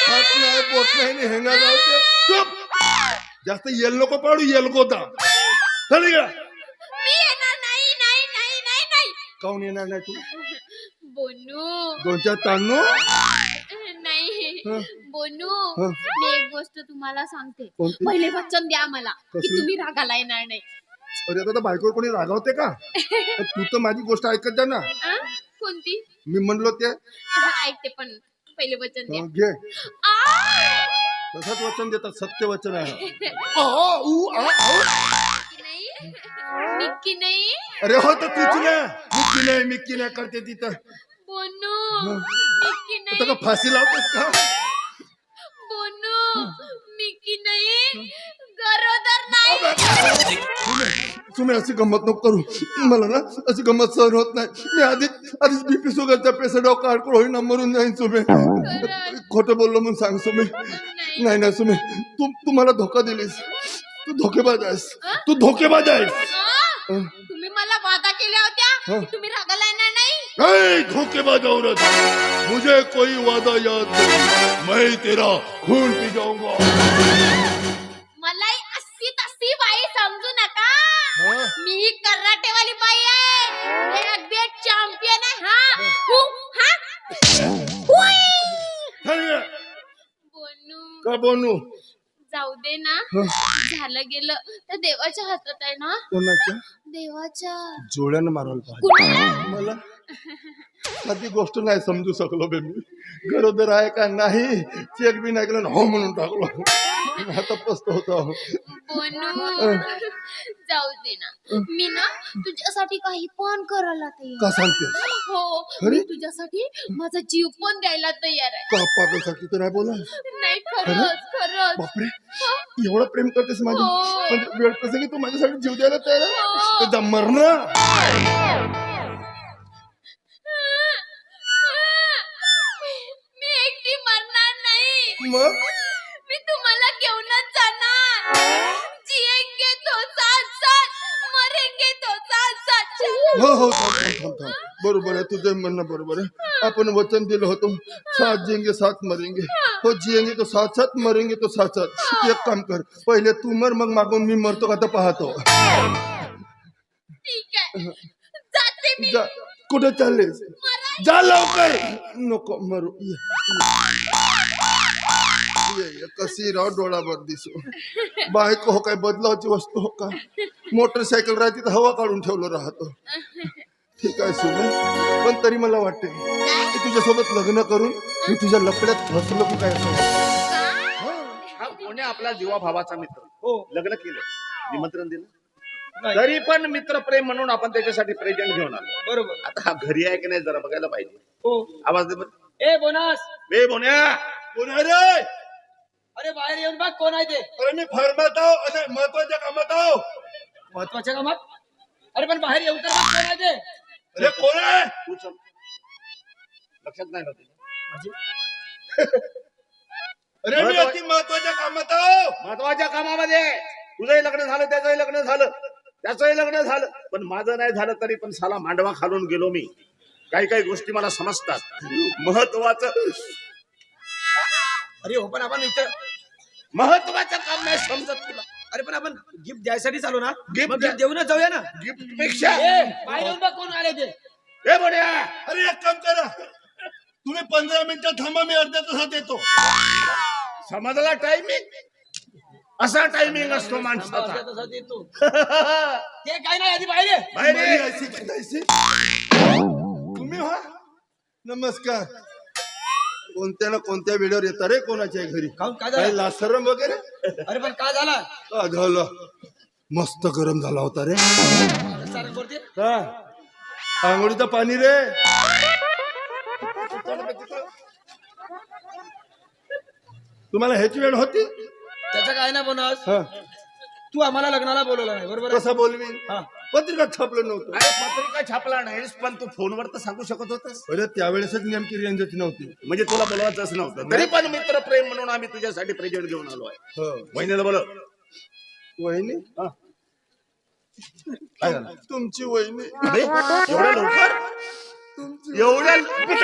[SPEAKER 2] हात नाही बोट नाही हेंगा जाऊ दे. चुप. जास्त येल नको पाडू, येल गोता. चल का?
[SPEAKER 1] मी येणार नाही नाही नाही नाही नाही.
[SPEAKER 2] काऊन येणार नाही तू?
[SPEAKER 1] बोनू
[SPEAKER 2] 2-4 तांनू.
[SPEAKER 1] नाही
[SPEAKER 2] हं.
[SPEAKER 1] बोनू
[SPEAKER 2] हं.
[SPEAKER 1] मी एक गोष्ट तुम्हाला सांगते.
[SPEAKER 2] कोणती?
[SPEAKER 1] पहिले वचन द्या मला की
[SPEAKER 2] कसलं?
[SPEAKER 1] तुम्ही रागाला येणार नाही.
[SPEAKER 2] अरे आता बायकोवर कोणी रागावते का? तू तर माझी गोष्ट ऐकत जा ना.
[SPEAKER 1] कोणती?
[SPEAKER 2] मी म्हणलो ते
[SPEAKER 1] ऐकते पण पहिले वचन द्या.
[SPEAKER 2] घे.
[SPEAKER 1] आ!
[SPEAKER 2] तसंच वचन देतात, सत्य वचन आहे.
[SPEAKER 1] नाही निक्की नाही.
[SPEAKER 2] अरे हो तर तूच ना. मिक्की नाही करते तिथं.
[SPEAKER 1] बोनू निक्की
[SPEAKER 2] आता
[SPEAKER 1] नाही.
[SPEAKER 2] का फाशी लावतेस का?
[SPEAKER 1] बोनू निक्की नाही. गरोदर नाही.
[SPEAKER 2] तुम्ही अशी गंमत नको करू. मला ना अशी गंमत सहन होत नाही. मी आधीच बीपी शुगरच्या पेशंट काढकोड होईना, मरून जाईन. सुमे खोटं बोललो म्हणून सांग. सुमे नाही सुमे, तू मला धोका दिलीस. तू धोकेबाज आहेस. तू धोकेबाज आहेस.
[SPEAKER 1] तुम्ही मला वादा केल्या होत्या की तुम्ही रागाला येणार नाही.
[SPEAKER 2] ए, धोकेबाज औरत, मुझे कोई वादा याद नहीं. मैं तेरा खून पी जाऊंगा.
[SPEAKER 1] मला अशी तशी बाई समजू नका. मी कराटेवाली बाई आहे. एक बेट चॅम्पियन आहे. बोनू
[SPEAKER 2] का बनू?
[SPEAKER 1] जाऊ दे ना. झालं गेलं तर देवाच्या हातात आहे ना.
[SPEAKER 2] कोणाच्या?
[SPEAKER 1] देवाच्या.
[SPEAKER 2] जोड्यानं मारवलं
[SPEAKER 1] कुणाला?
[SPEAKER 2] मला साधी गोष्ट नाही समजू शकलो बे मी. गरोदर आहे का नाही चेक बी नाही केलं, हो म्हणून टाकलो. आता पस्तावतो आहो.
[SPEAKER 1] बोनू जाऊ दे ना, मी ना तुझ्यासाठी काही पण करायला तयार.
[SPEAKER 2] का सांगते
[SPEAKER 1] हो,
[SPEAKER 2] अरे?
[SPEAKER 1] मी तुझ्यासाठी माझा जीव पण द्यायला तयार आहे.
[SPEAKER 2] का पागलसाठी तर नाही बोला.
[SPEAKER 1] नाही, खरंच खरंच.
[SPEAKER 2] बापरे एवढं प्रेम करतेस माझी
[SPEAKER 1] हो.
[SPEAKER 2] म्हणजे वेळ प्रसंगी तू माझ्यासाठी जीव द्यायला तयार आहे? तर जा मरणा.
[SPEAKER 1] मी एकटी मरणार नाही.
[SPEAKER 2] मग
[SPEAKER 1] मी तुम्हाला घेऊनच जाणार. जिएंगे तो साथ साथ, मरेंगे तो साथ साथ.
[SPEAKER 2] हो हो थांब थांब थांब थांब. बरोबर आहे तुझं म्हणणं बरोबर आहे. आपण वचन दिलं होतं साथ जिएंगे साथ मरेंगे. हो जिएंगे तो साथ साथ मरेंगे तो साथ साथ. एक काम कर पहिले तू मर मग मागून मी मरतो का तर पाहतो.
[SPEAKER 1] ठीक आहे, जाते मी.
[SPEAKER 2] जा कुठे चाललेस जा लवकर. नको मरू ये, ये कशी राव डोळावर दिसू. बायको हो काय बदलावची वस्तू हो का. मोटरसायकल राहते तर हवा काढून ठेवलं राहतो. ठीक आहे सुने पण तरी मला वाटते की तुझ्यासोबत लग्न करून मी तुझ्या लपड्यात फसलो की काय असं.
[SPEAKER 3] हा कोणी आपला जीवा भावाचा मित्र
[SPEAKER 4] हो
[SPEAKER 3] लग्न केलं निमंत्रण दिलं
[SPEAKER 4] नाही.
[SPEAKER 3] तरी पण मित्र प्रेम म्हणून आपण त्याच्यासाठी प्रेझेंट घेऊन आलो.
[SPEAKER 4] बरोबर.
[SPEAKER 3] आता हा घरी आहे की नाही जरा बघायला पाहिजे.
[SPEAKER 4] हो
[SPEAKER 3] आवाज दे बरं.
[SPEAKER 4] ए बोनस,
[SPEAKER 3] ए बोन्या
[SPEAKER 2] कोण आहे रे.
[SPEAKER 4] अरे बाहेर येऊन बघ कोण आहे ते.
[SPEAKER 2] अरे मी फार्मात आहो आणि महत्वाच्या कामात आहो.
[SPEAKER 4] महत्वाच्या कामात. अरे पण बाहेर येऊन तर बघ कोण आहे ते.
[SPEAKER 2] अरे कोण आहे.
[SPEAKER 3] तू चल लक्षात नाही ना तुझ्या.
[SPEAKER 4] म्हणजे
[SPEAKER 2] अरे मी अति महत्वाच्या कामात आहो.
[SPEAKER 3] महत्वाच्या कामामध्ये तुझंही लग्न झालं त्याचंही लग्न झालं त्याचंही लग्न झालं पण माझं नाही झालं तरी पण साला मांडवा खालून गेलो मी. काही काही गोष्टी मला समजतात. महत्वाचं
[SPEAKER 4] अरे हो पण आपण इथं.
[SPEAKER 3] महत्वाचं काम नाही समजत तुला.
[SPEAKER 4] अरे पण आपण गिफ्ट द्यायसाठी चालू ना.
[SPEAKER 3] Gift
[SPEAKER 4] मग गिफ्ट देऊनच जाऊया ना.
[SPEAKER 3] गिफ्ट पेक्षा
[SPEAKER 4] ए बाहेर येऊन बघ कोण आले ते.
[SPEAKER 3] ए बोन्या
[SPEAKER 2] अरे एक काम करा तुम्ही 15 मिनिटं थांबा मी अर्ध्या तासात येतो.
[SPEAKER 3] समजला टायमिंग. असा टायमिंग असतो माणसाचा.
[SPEAKER 4] तसा देतो. ते काय नाही आधी बाहेर ये.
[SPEAKER 3] बाहेर ये.
[SPEAKER 2] तुम्ही ऐसी की तैसी? तुम्ही हा नमस्कार. कोणत्या ना कोणत्या वेळेवर येता रे कोणाच्या घरी.
[SPEAKER 4] काहून काय
[SPEAKER 2] काय
[SPEAKER 4] झालं.
[SPEAKER 2] लासरम वगैरे.
[SPEAKER 4] अरे पण काय झाला.
[SPEAKER 2] का झालं मस्त गरम झाला होता रे.
[SPEAKER 4] सारंग बोलते.
[SPEAKER 2] का आंघोळीचं पाणी रे. तुम्हाला ह्याची वेळ होती.
[SPEAKER 4] त्याचं काय ना बोनस.
[SPEAKER 2] हा
[SPEAKER 4] तू आम्हाला लग्नाला बोलवलं नाही बरोबर आहे?
[SPEAKER 2] कसं बोलवी
[SPEAKER 4] हा.
[SPEAKER 2] पत्रिका छापलं नव्हतं.
[SPEAKER 3] अरे पत्रिका छापला नाहीस पण तू फोनवर तर सांगू शकत होतस.
[SPEAKER 2] अरे त्यावेळेसच नेमकी रेंजच नव्हती.
[SPEAKER 3] म्हणजे तुला बोलवायचंच नव्हतं तरी पण मित्र प्रेम म्हणून आम्ही तुझ्यासाठी प्रेझेंट घेऊन आलो आहे.
[SPEAKER 2] हो
[SPEAKER 3] वहिनीला बोल.
[SPEAKER 2] वहिनी
[SPEAKER 3] काय झालं
[SPEAKER 2] तुमची वहिनी
[SPEAKER 3] अरे, एवढ्या लवकर एवढ्या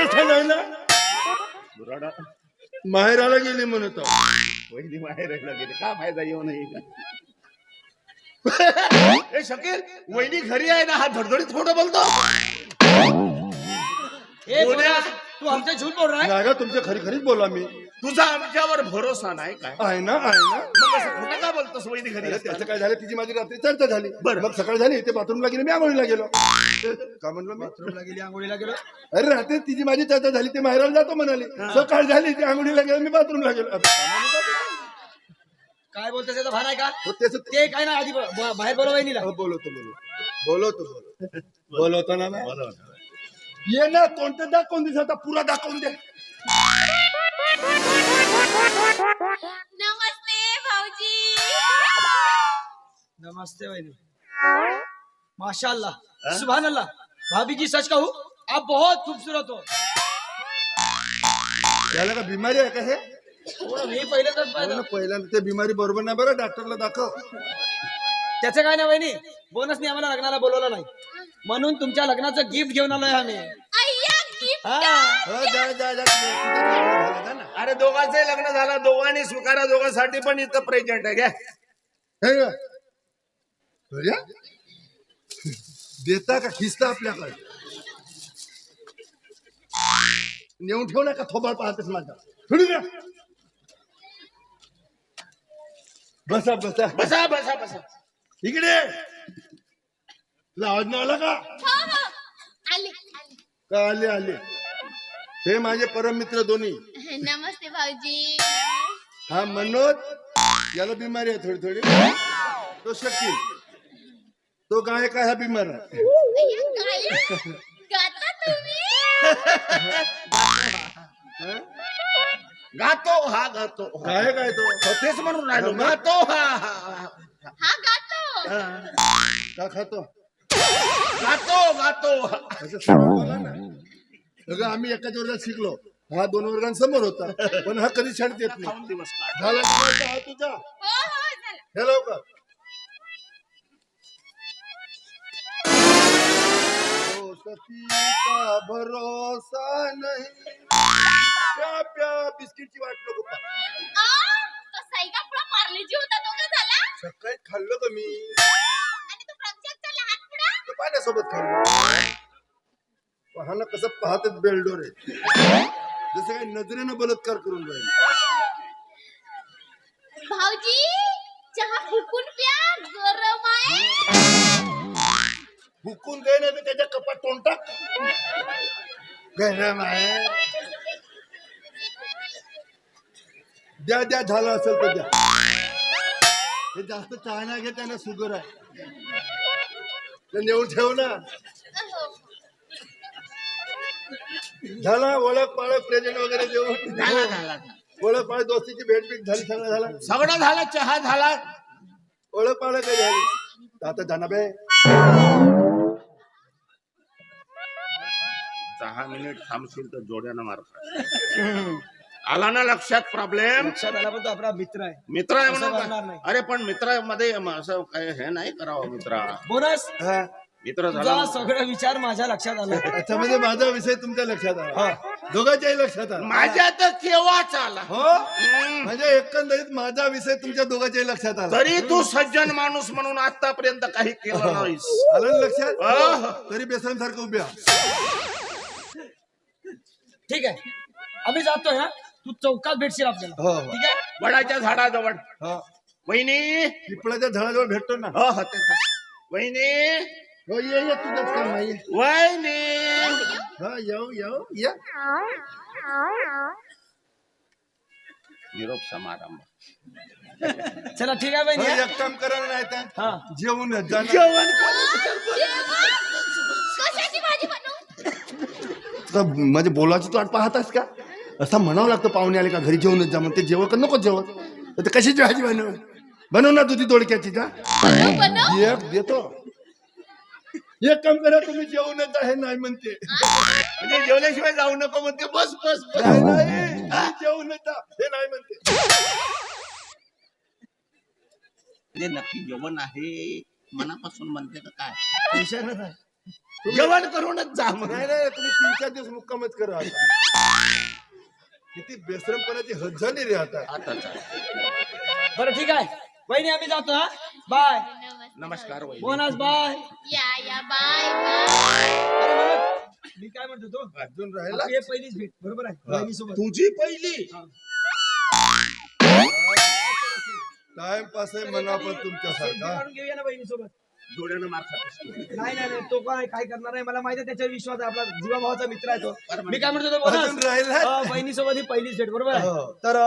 [SPEAKER 2] तसं नाही ना.
[SPEAKER 3] बुराडा.
[SPEAKER 2] माहेराला गेली म्हणत आहो.
[SPEAKER 3] वहिनी बाहेर गेली का फायदा येऊ नये का. ए शकील वहिनी घरी आहे ना. हा धडधडीत खोटं बोलतो.
[SPEAKER 4] ए
[SPEAKER 3] बोन्या.
[SPEAKER 4] बोनस, तू आमचे झूठ बोल रहा है.
[SPEAKER 2] नाही का तुमच्या खरी खरीच बोला मी.
[SPEAKER 3] तुझा आमच्यावर भरोसा नाही काय.
[SPEAKER 2] आहे ना आहे ना.
[SPEAKER 3] मग असं खोटं का बोलतोस वहिनी घरी
[SPEAKER 2] अरे
[SPEAKER 3] असताना?
[SPEAKER 2] त्याचं काय झालं तिची माझी रात्री चर्चा झाली.
[SPEAKER 3] बरं.
[SPEAKER 2] मग सकाळ झाली ते बाथरूमला गेले मी आंघोळीला गेलो. का म्हणलं मी.
[SPEAKER 4] बाथरूमला गेली आंघोळीला गेलो.
[SPEAKER 2] अरे रात्री तिची माझी चर्चा झाली ते माहेराला जातो म्हणाली. सकाळ झाली ते आंघोळीला गेलो मी बाथरूमला गेलो. आता कामाला जातो.
[SPEAKER 4] काय बोलते त्याचा भान आहे का.
[SPEAKER 2] हो, त्याचं
[SPEAKER 4] ते काय ना आधी बाहेर बोलव वहिनीला.
[SPEAKER 2] हो, बोलवतो बोलवतो ना ना. ये ना तोंड दाखवून दे आता पुरा दाखवून दे.
[SPEAKER 1] नमस्ते भाऊजी.
[SPEAKER 4] नमस्ते वहिनी. माशाअल्लाह सुभान अल्लाह. भाभी जी सच कहूँ आप बहुत खूबसूरत हो.
[SPEAKER 2] याला का बिमारी आहे का हे.
[SPEAKER 4] मी पहिल्यांदाच पाहिलं.
[SPEAKER 2] पहिल्यांदा ते बिमारी बरोबर नाही बरं डॉक्टरला दाखव.
[SPEAKER 4] त्याचं काय ना वहिनी. बोनसने आम्हाला लग्नाला बोलवलं नाही म्हणून तुमच्या लग्नाचं गिफ्ट घेऊन आलोय आम्ही.
[SPEAKER 1] अय्या gift.
[SPEAKER 4] हा.
[SPEAKER 2] हो, जा, जा, जा. झालं का ना?
[SPEAKER 3] अरे दोघांचंही लग्न झालं दोघांनी स्वीकारा. दोघांसाठी पण इथं प्रेझेंट आहे घ्या.
[SPEAKER 2] हे का? बऱ्या? देता का खिस्ता आपल्याकडे. नेऊन ठेव ना का थोबाड पाहतेस माझा. थोडी द्या. बसा बसा
[SPEAKER 3] बसा बसा बसा.
[SPEAKER 2] इकडे. तुला आवाज नाही आला का.
[SPEAKER 1] हो हो, आले आले.
[SPEAKER 2] का आले आले. हे माझे परम मित्र दोन्ही.
[SPEAKER 1] नमस्ते भाऊजी.
[SPEAKER 2] हा मनोज याला बिमारी आहे थोडी थोडी. तो शकील, तो गायक आहे, हा बिमार आहे.
[SPEAKER 1] अय्या, काय गाता तुम्ही?
[SPEAKER 2] हा?
[SPEAKER 3] गातो हा गातो हा.
[SPEAKER 2] गायक आहे तो.
[SPEAKER 3] हो, तेच म्हणून राहिलो
[SPEAKER 2] हा, मग?
[SPEAKER 3] गातो हा.
[SPEAKER 1] हा गातो.
[SPEAKER 2] का खातो?
[SPEAKER 3] गातो गातो हा.
[SPEAKER 2] असं समोर बोला ना. अगं आम्ही एकाच वर्गात शिकलो, हा 2 वर्गांसमोर होता, पण हा कधी शाळेत येत नाही.
[SPEAKER 3] खाऊन दिवस काढ.
[SPEAKER 2] झाला दिवाळीचा हा तुझा.
[SPEAKER 1] हो हो झालं.
[SPEAKER 2] हे लवकर. ओ सखी का भरोसा नाही, प्या प्या बिस्किटची वाट नको पा.
[SPEAKER 1] तो साईगा पुढं पार्लेजी होता तो का झाला?
[SPEAKER 2] सकाळी खाल्लं का मी,
[SPEAKER 1] आणि तो प्रत्यक्षचा लहान पुढं?
[SPEAKER 2] तर पाण्यासोबत खाल्लं. पाहणं कसं पाहतात बेलडोर आहे, जसं काही नजरेनं बलात्कार करून राहील.
[SPEAKER 1] भाऊजी चहा फुकून प्या, गरम आहे.
[SPEAKER 2] हुकून दे ना, तर त्याच्या कपाट तोंड टाक. गरम आहे. द्या द्या, झालं असेल तर द्या. हे जास्त चहा नाही घेत, त्यांना शुगर आहे. ते नेऊन ठेव ना. झाला ओळख पाळख प्रेझेंट वगैरे देऊन.
[SPEAKER 3] झाला झाला
[SPEAKER 2] ओळख पाळख दोस्तीची भेट बीट झाली, सगळं झालं.
[SPEAKER 3] सगळं झालं चहा झाला.
[SPEAKER 2] ओळख पाळख काही झाली. आता जाना बे.
[SPEAKER 3] 10 मिनिट थांबशील तर जोड्यानं मार. आला ना लक्षात प्रॉब्लेम?
[SPEAKER 4] लक्षात आला, पण तो आपला मित्र आहे.
[SPEAKER 3] मित्र आहे
[SPEAKER 4] असं
[SPEAKER 3] म्हणून
[SPEAKER 4] करणार
[SPEAKER 3] का?
[SPEAKER 4] नाही.
[SPEAKER 3] अरे पण मित्रामध्ये असं काय हे नाही करावं.
[SPEAKER 4] बोनस
[SPEAKER 2] हा.
[SPEAKER 3] मित्र
[SPEAKER 4] तुझा
[SPEAKER 3] झाला
[SPEAKER 4] सगळा विचार माझ्या लक्षात आला.
[SPEAKER 2] अच्छा, म्हणजे माझा विषय तुमच्या लक्षात आला, दोघांच्याही लक्षात आला.
[SPEAKER 3] माझ्या तर केव्हाच आला.
[SPEAKER 2] हो, म्हणजे एकंदरीत माझा विषय तुमच्या दोघांच्याही लक्षात आला.
[SPEAKER 3] तरी तू सज्जन माणूस म्हणून आतापर्यंत काही केलं नाहीस.
[SPEAKER 2] आलं ना लक्षात?
[SPEAKER 3] हो.
[SPEAKER 2] तरी बेसन सारखं उभ्या.
[SPEAKER 4] ठीक आहे, आम्ही जातोय. हा, तू चौकात भेटशील आपल्याला.
[SPEAKER 2] हो, हो.
[SPEAKER 4] ठीक आहे.
[SPEAKER 3] वडाच्या झाडाजवळ.
[SPEAKER 2] हा.
[SPEAKER 3] वहिनी.
[SPEAKER 2] पिपळाच्या झाडाजवळ भेटतो ना.
[SPEAKER 3] हो हो ते. वहिनी.
[SPEAKER 2] हो, ये ये, तुझंच काम आहे.
[SPEAKER 3] वहिनी.
[SPEAKER 2] हा, येऊ येऊ ये.
[SPEAKER 3] निरोप समारंभ.
[SPEAKER 4] चला ठीक आहे बहिणी.
[SPEAKER 2] हो,
[SPEAKER 4] हा?
[SPEAKER 2] एक काम करा नाही तर
[SPEAKER 4] हा.
[SPEAKER 2] जेवून जाणार.
[SPEAKER 3] जेवण
[SPEAKER 1] कशाची भाजी बनवू?
[SPEAKER 2] तर म्हणजे बोलायची तू वाट पाहतास का? असं म्हणावं लागतं पाहुणे आले का घरी जेवणच जा, मग ते जेवण का नको जेवण. तर ते कशाची भाजी बनव ना तुझी दोडक्याची का.
[SPEAKER 1] बनव.
[SPEAKER 2] एक देतो. एक काम करा, तुम्ही जेवणच आहे नाही म्हणते.
[SPEAKER 3] म्हणजे जेवल्याशिवाय जाऊ नको म्हणते. बस बस बस.
[SPEAKER 2] नाही नाही, जेवणच जा हे नाही म्हणते.
[SPEAKER 3] म्हणजे नक्की जेवण आहे मनापासून म्हणते का काय?
[SPEAKER 2] पैशानं नाही.
[SPEAKER 3] जेवण करूनच जा मग.
[SPEAKER 2] नाही नाही, तुम्ही 3-4 दिवस मुक्कामच करा आता. किती बेसरमपणाची हद झाली रे आता.
[SPEAKER 3] आता चाल.
[SPEAKER 4] बरं ठीक आहे बहिणी, आम्ही जातो. हा, बाय.
[SPEAKER 3] नमस्कार वहिनी.
[SPEAKER 4] Bonus bye.
[SPEAKER 1] या बाय बाय.
[SPEAKER 4] मी काय म्हणतो तो,
[SPEAKER 2] अजून राहिला
[SPEAKER 4] आपली हे पहिलीच भेट बरोबर आहे बहिणी सोबत.
[SPEAKER 3] तुझी पहिली.
[SPEAKER 2] टाइमपास आहे म्हणा, पण तुमच्यासारखा.
[SPEAKER 4] घेऊया ना बहिणी सोबत.
[SPEAKER 3] जोड्यानं मार खातेस तू.
[SPEAKER 4] नाही नाही नाही, तो काय करणार आहे मला माहिती आहे. त्याच्यावर विश्वास आहे. आपला जीवाभावाचा मित्र आहे तो. मी काय म्हणतो तो,
[SPEAKER 2] अजून राहिला.
[SPEAKER 4] बहिणी सोबत ही पहिलीच भेट बरोबर आहे.
[SPEAKER 2] हो.
[SPEAKER 4] तर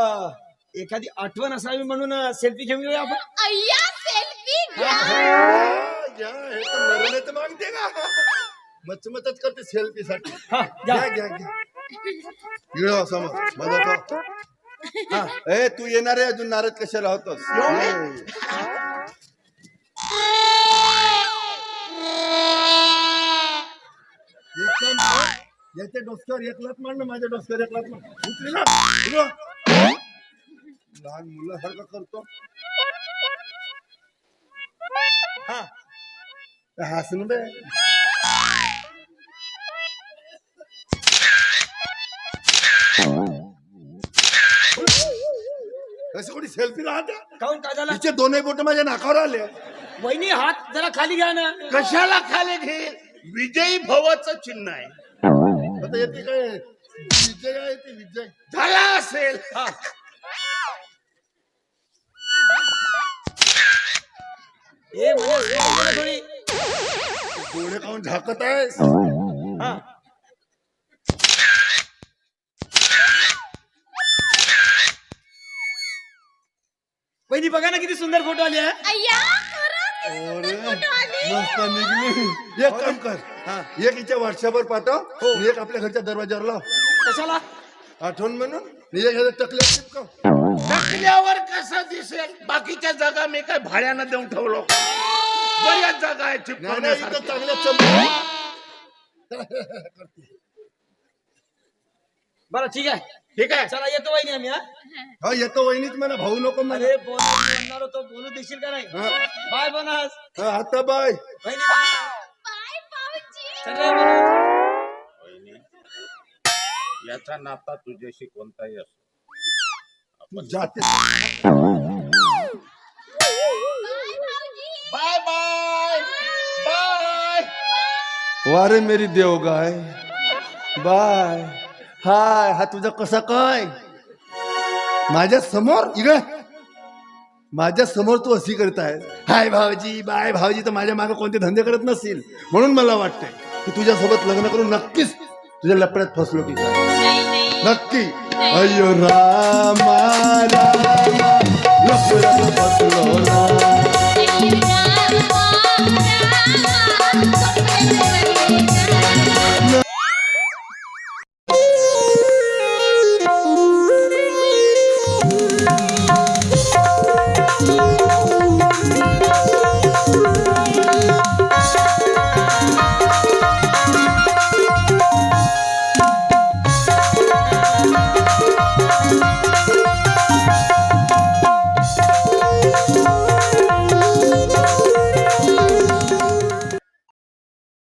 [SPEAKER 4] एखादी आठवण असावी म्हणून सेल्फी घेऊन घेऊया आपण.
[SPEAKER 1] अय्या सेल्फी घ्या.
[SPEAKER 2] या, हे तर मरण तर मागते का. मचमचच करते सेल्फी साठी.
[SPEAKER 4] हा,
[SPEAKER 2] घ्या
[SPEAKER 4] घ्या.
[SPEAKER 2] घ्या घ्या. इकडं समज माझा तो. हा, ए तू येणार आहे अजून, नाराज कशाला होतोस. एक काम कर, याच्या डोसक्यावर एक लात मार ना, माझ्या डोसक्यावर एक लात मार. उतरी ना, उतरा. लहान मुलासारखं करतो. हा, हसन बे. कशी कोणी सेल्फी राहते.
[SPEAKER 4] काहून काय झालं?
[SPEAKER 2] तिचे दोनही बोट माझ्या नाकावर आले.
[SPEAKER 4] वहिनी हात जरा खाली घ्या ना.
[SPEAKER 3] कशाला खाली घे. विजयी भवच चिन्ह आहे.
[SPEAKER 2] आता येते काय विजय आहे, ते विजय
[SPEAKER 3] झाला असेल.
[SPEAKER 4] हा. ए म्हणजे थोडी.
[SPEAKER 2] डोळे काऊन झाकत आहेस.
[SPEAKER 4] हा. वहिनी बघा ना किती सुंदर फोटो आले आहे.
[SPEAKER 1] अय्या खरंच किती सुंदर
[SPEAKER 2] अरे,
[SPEAKER 1] फोटो आले.
[SPEAKER 2] मस्त निघली. एक काम कर,
[SPEAKER 4] हा.
[SPEAKER 2] एक हिच्या व्हॉट्सअपवर पाठव आणि एक आपल्या घरच्या दरवाजावर लाव
[SPEAKER 4] कशाला
[SPEAKER 2] आठवण म्हणून. आणि एक ह्याला टकल्या चिपकव.
[SPEAKER 3] टाकल्यावर कसं दिसेल? बाकीच्या जागा मी काय भाड्यानं देऊन ठेवलो. बऱ्याच जागा आहे
[SPEAKER 2] नाही नाही, इथं
[SPEAKER 3] चिपकवण्यासारख्या.
[SPEAKER 2] चांगल्या चमक.
[SPEAKER 4] बरं ठीक आहे.
[SPEAKER 3] ठीक आहे.
[SPEAKER 4] चला येतो वहिनी आम्ही. हा
[SPEAKER 2] हा येतो वहिनीच म्हणा, भाऊ नको म्हणा.
[SPEAKER 4] अरे बोलणार होतो, बोलू देशील का नाही?
[SPEAKER 2] हा.
[SPEAKER 4] बाय बनस.
[SPEAKER 2] हा, आता बाय.
[SPEAKER 4] वहिनी बाय.
[SPEAKER 1] बाय भाऊजी.
[SPEAKER 4] चल रे बनस.
[SPEAKER 3] वहिनी, याचा नाता तुझ्याशी कोणताही असो,
[SPEAKER 2] तू जाते.
[SPEAKER 1] बाय भाऊजी.
[SPEAKER 3] Bye bye bye.
[SPEAKER 2] वारे मेरी देवगाय बाय. हाय, हा तुझा कसा काय माझ्या समोर इकडे, माझ्या समोर तू अशी करताय हाय भाऊजी बाय भाऊजी, तर माझ्या मागे कोणते धंदे करत नसतील म्हणून मला वाटतंय की तुझ्यासोबत लग्न करून नक्कीच तुझ्या लपड्यात फसलो की काय.
[SPEAKER 1] नाही नाही.
[SPEAKER 2] नक्की. अय्यो रामा रामा, लपड्यात फसलो ना.
[SPEAKER 1] Thank you.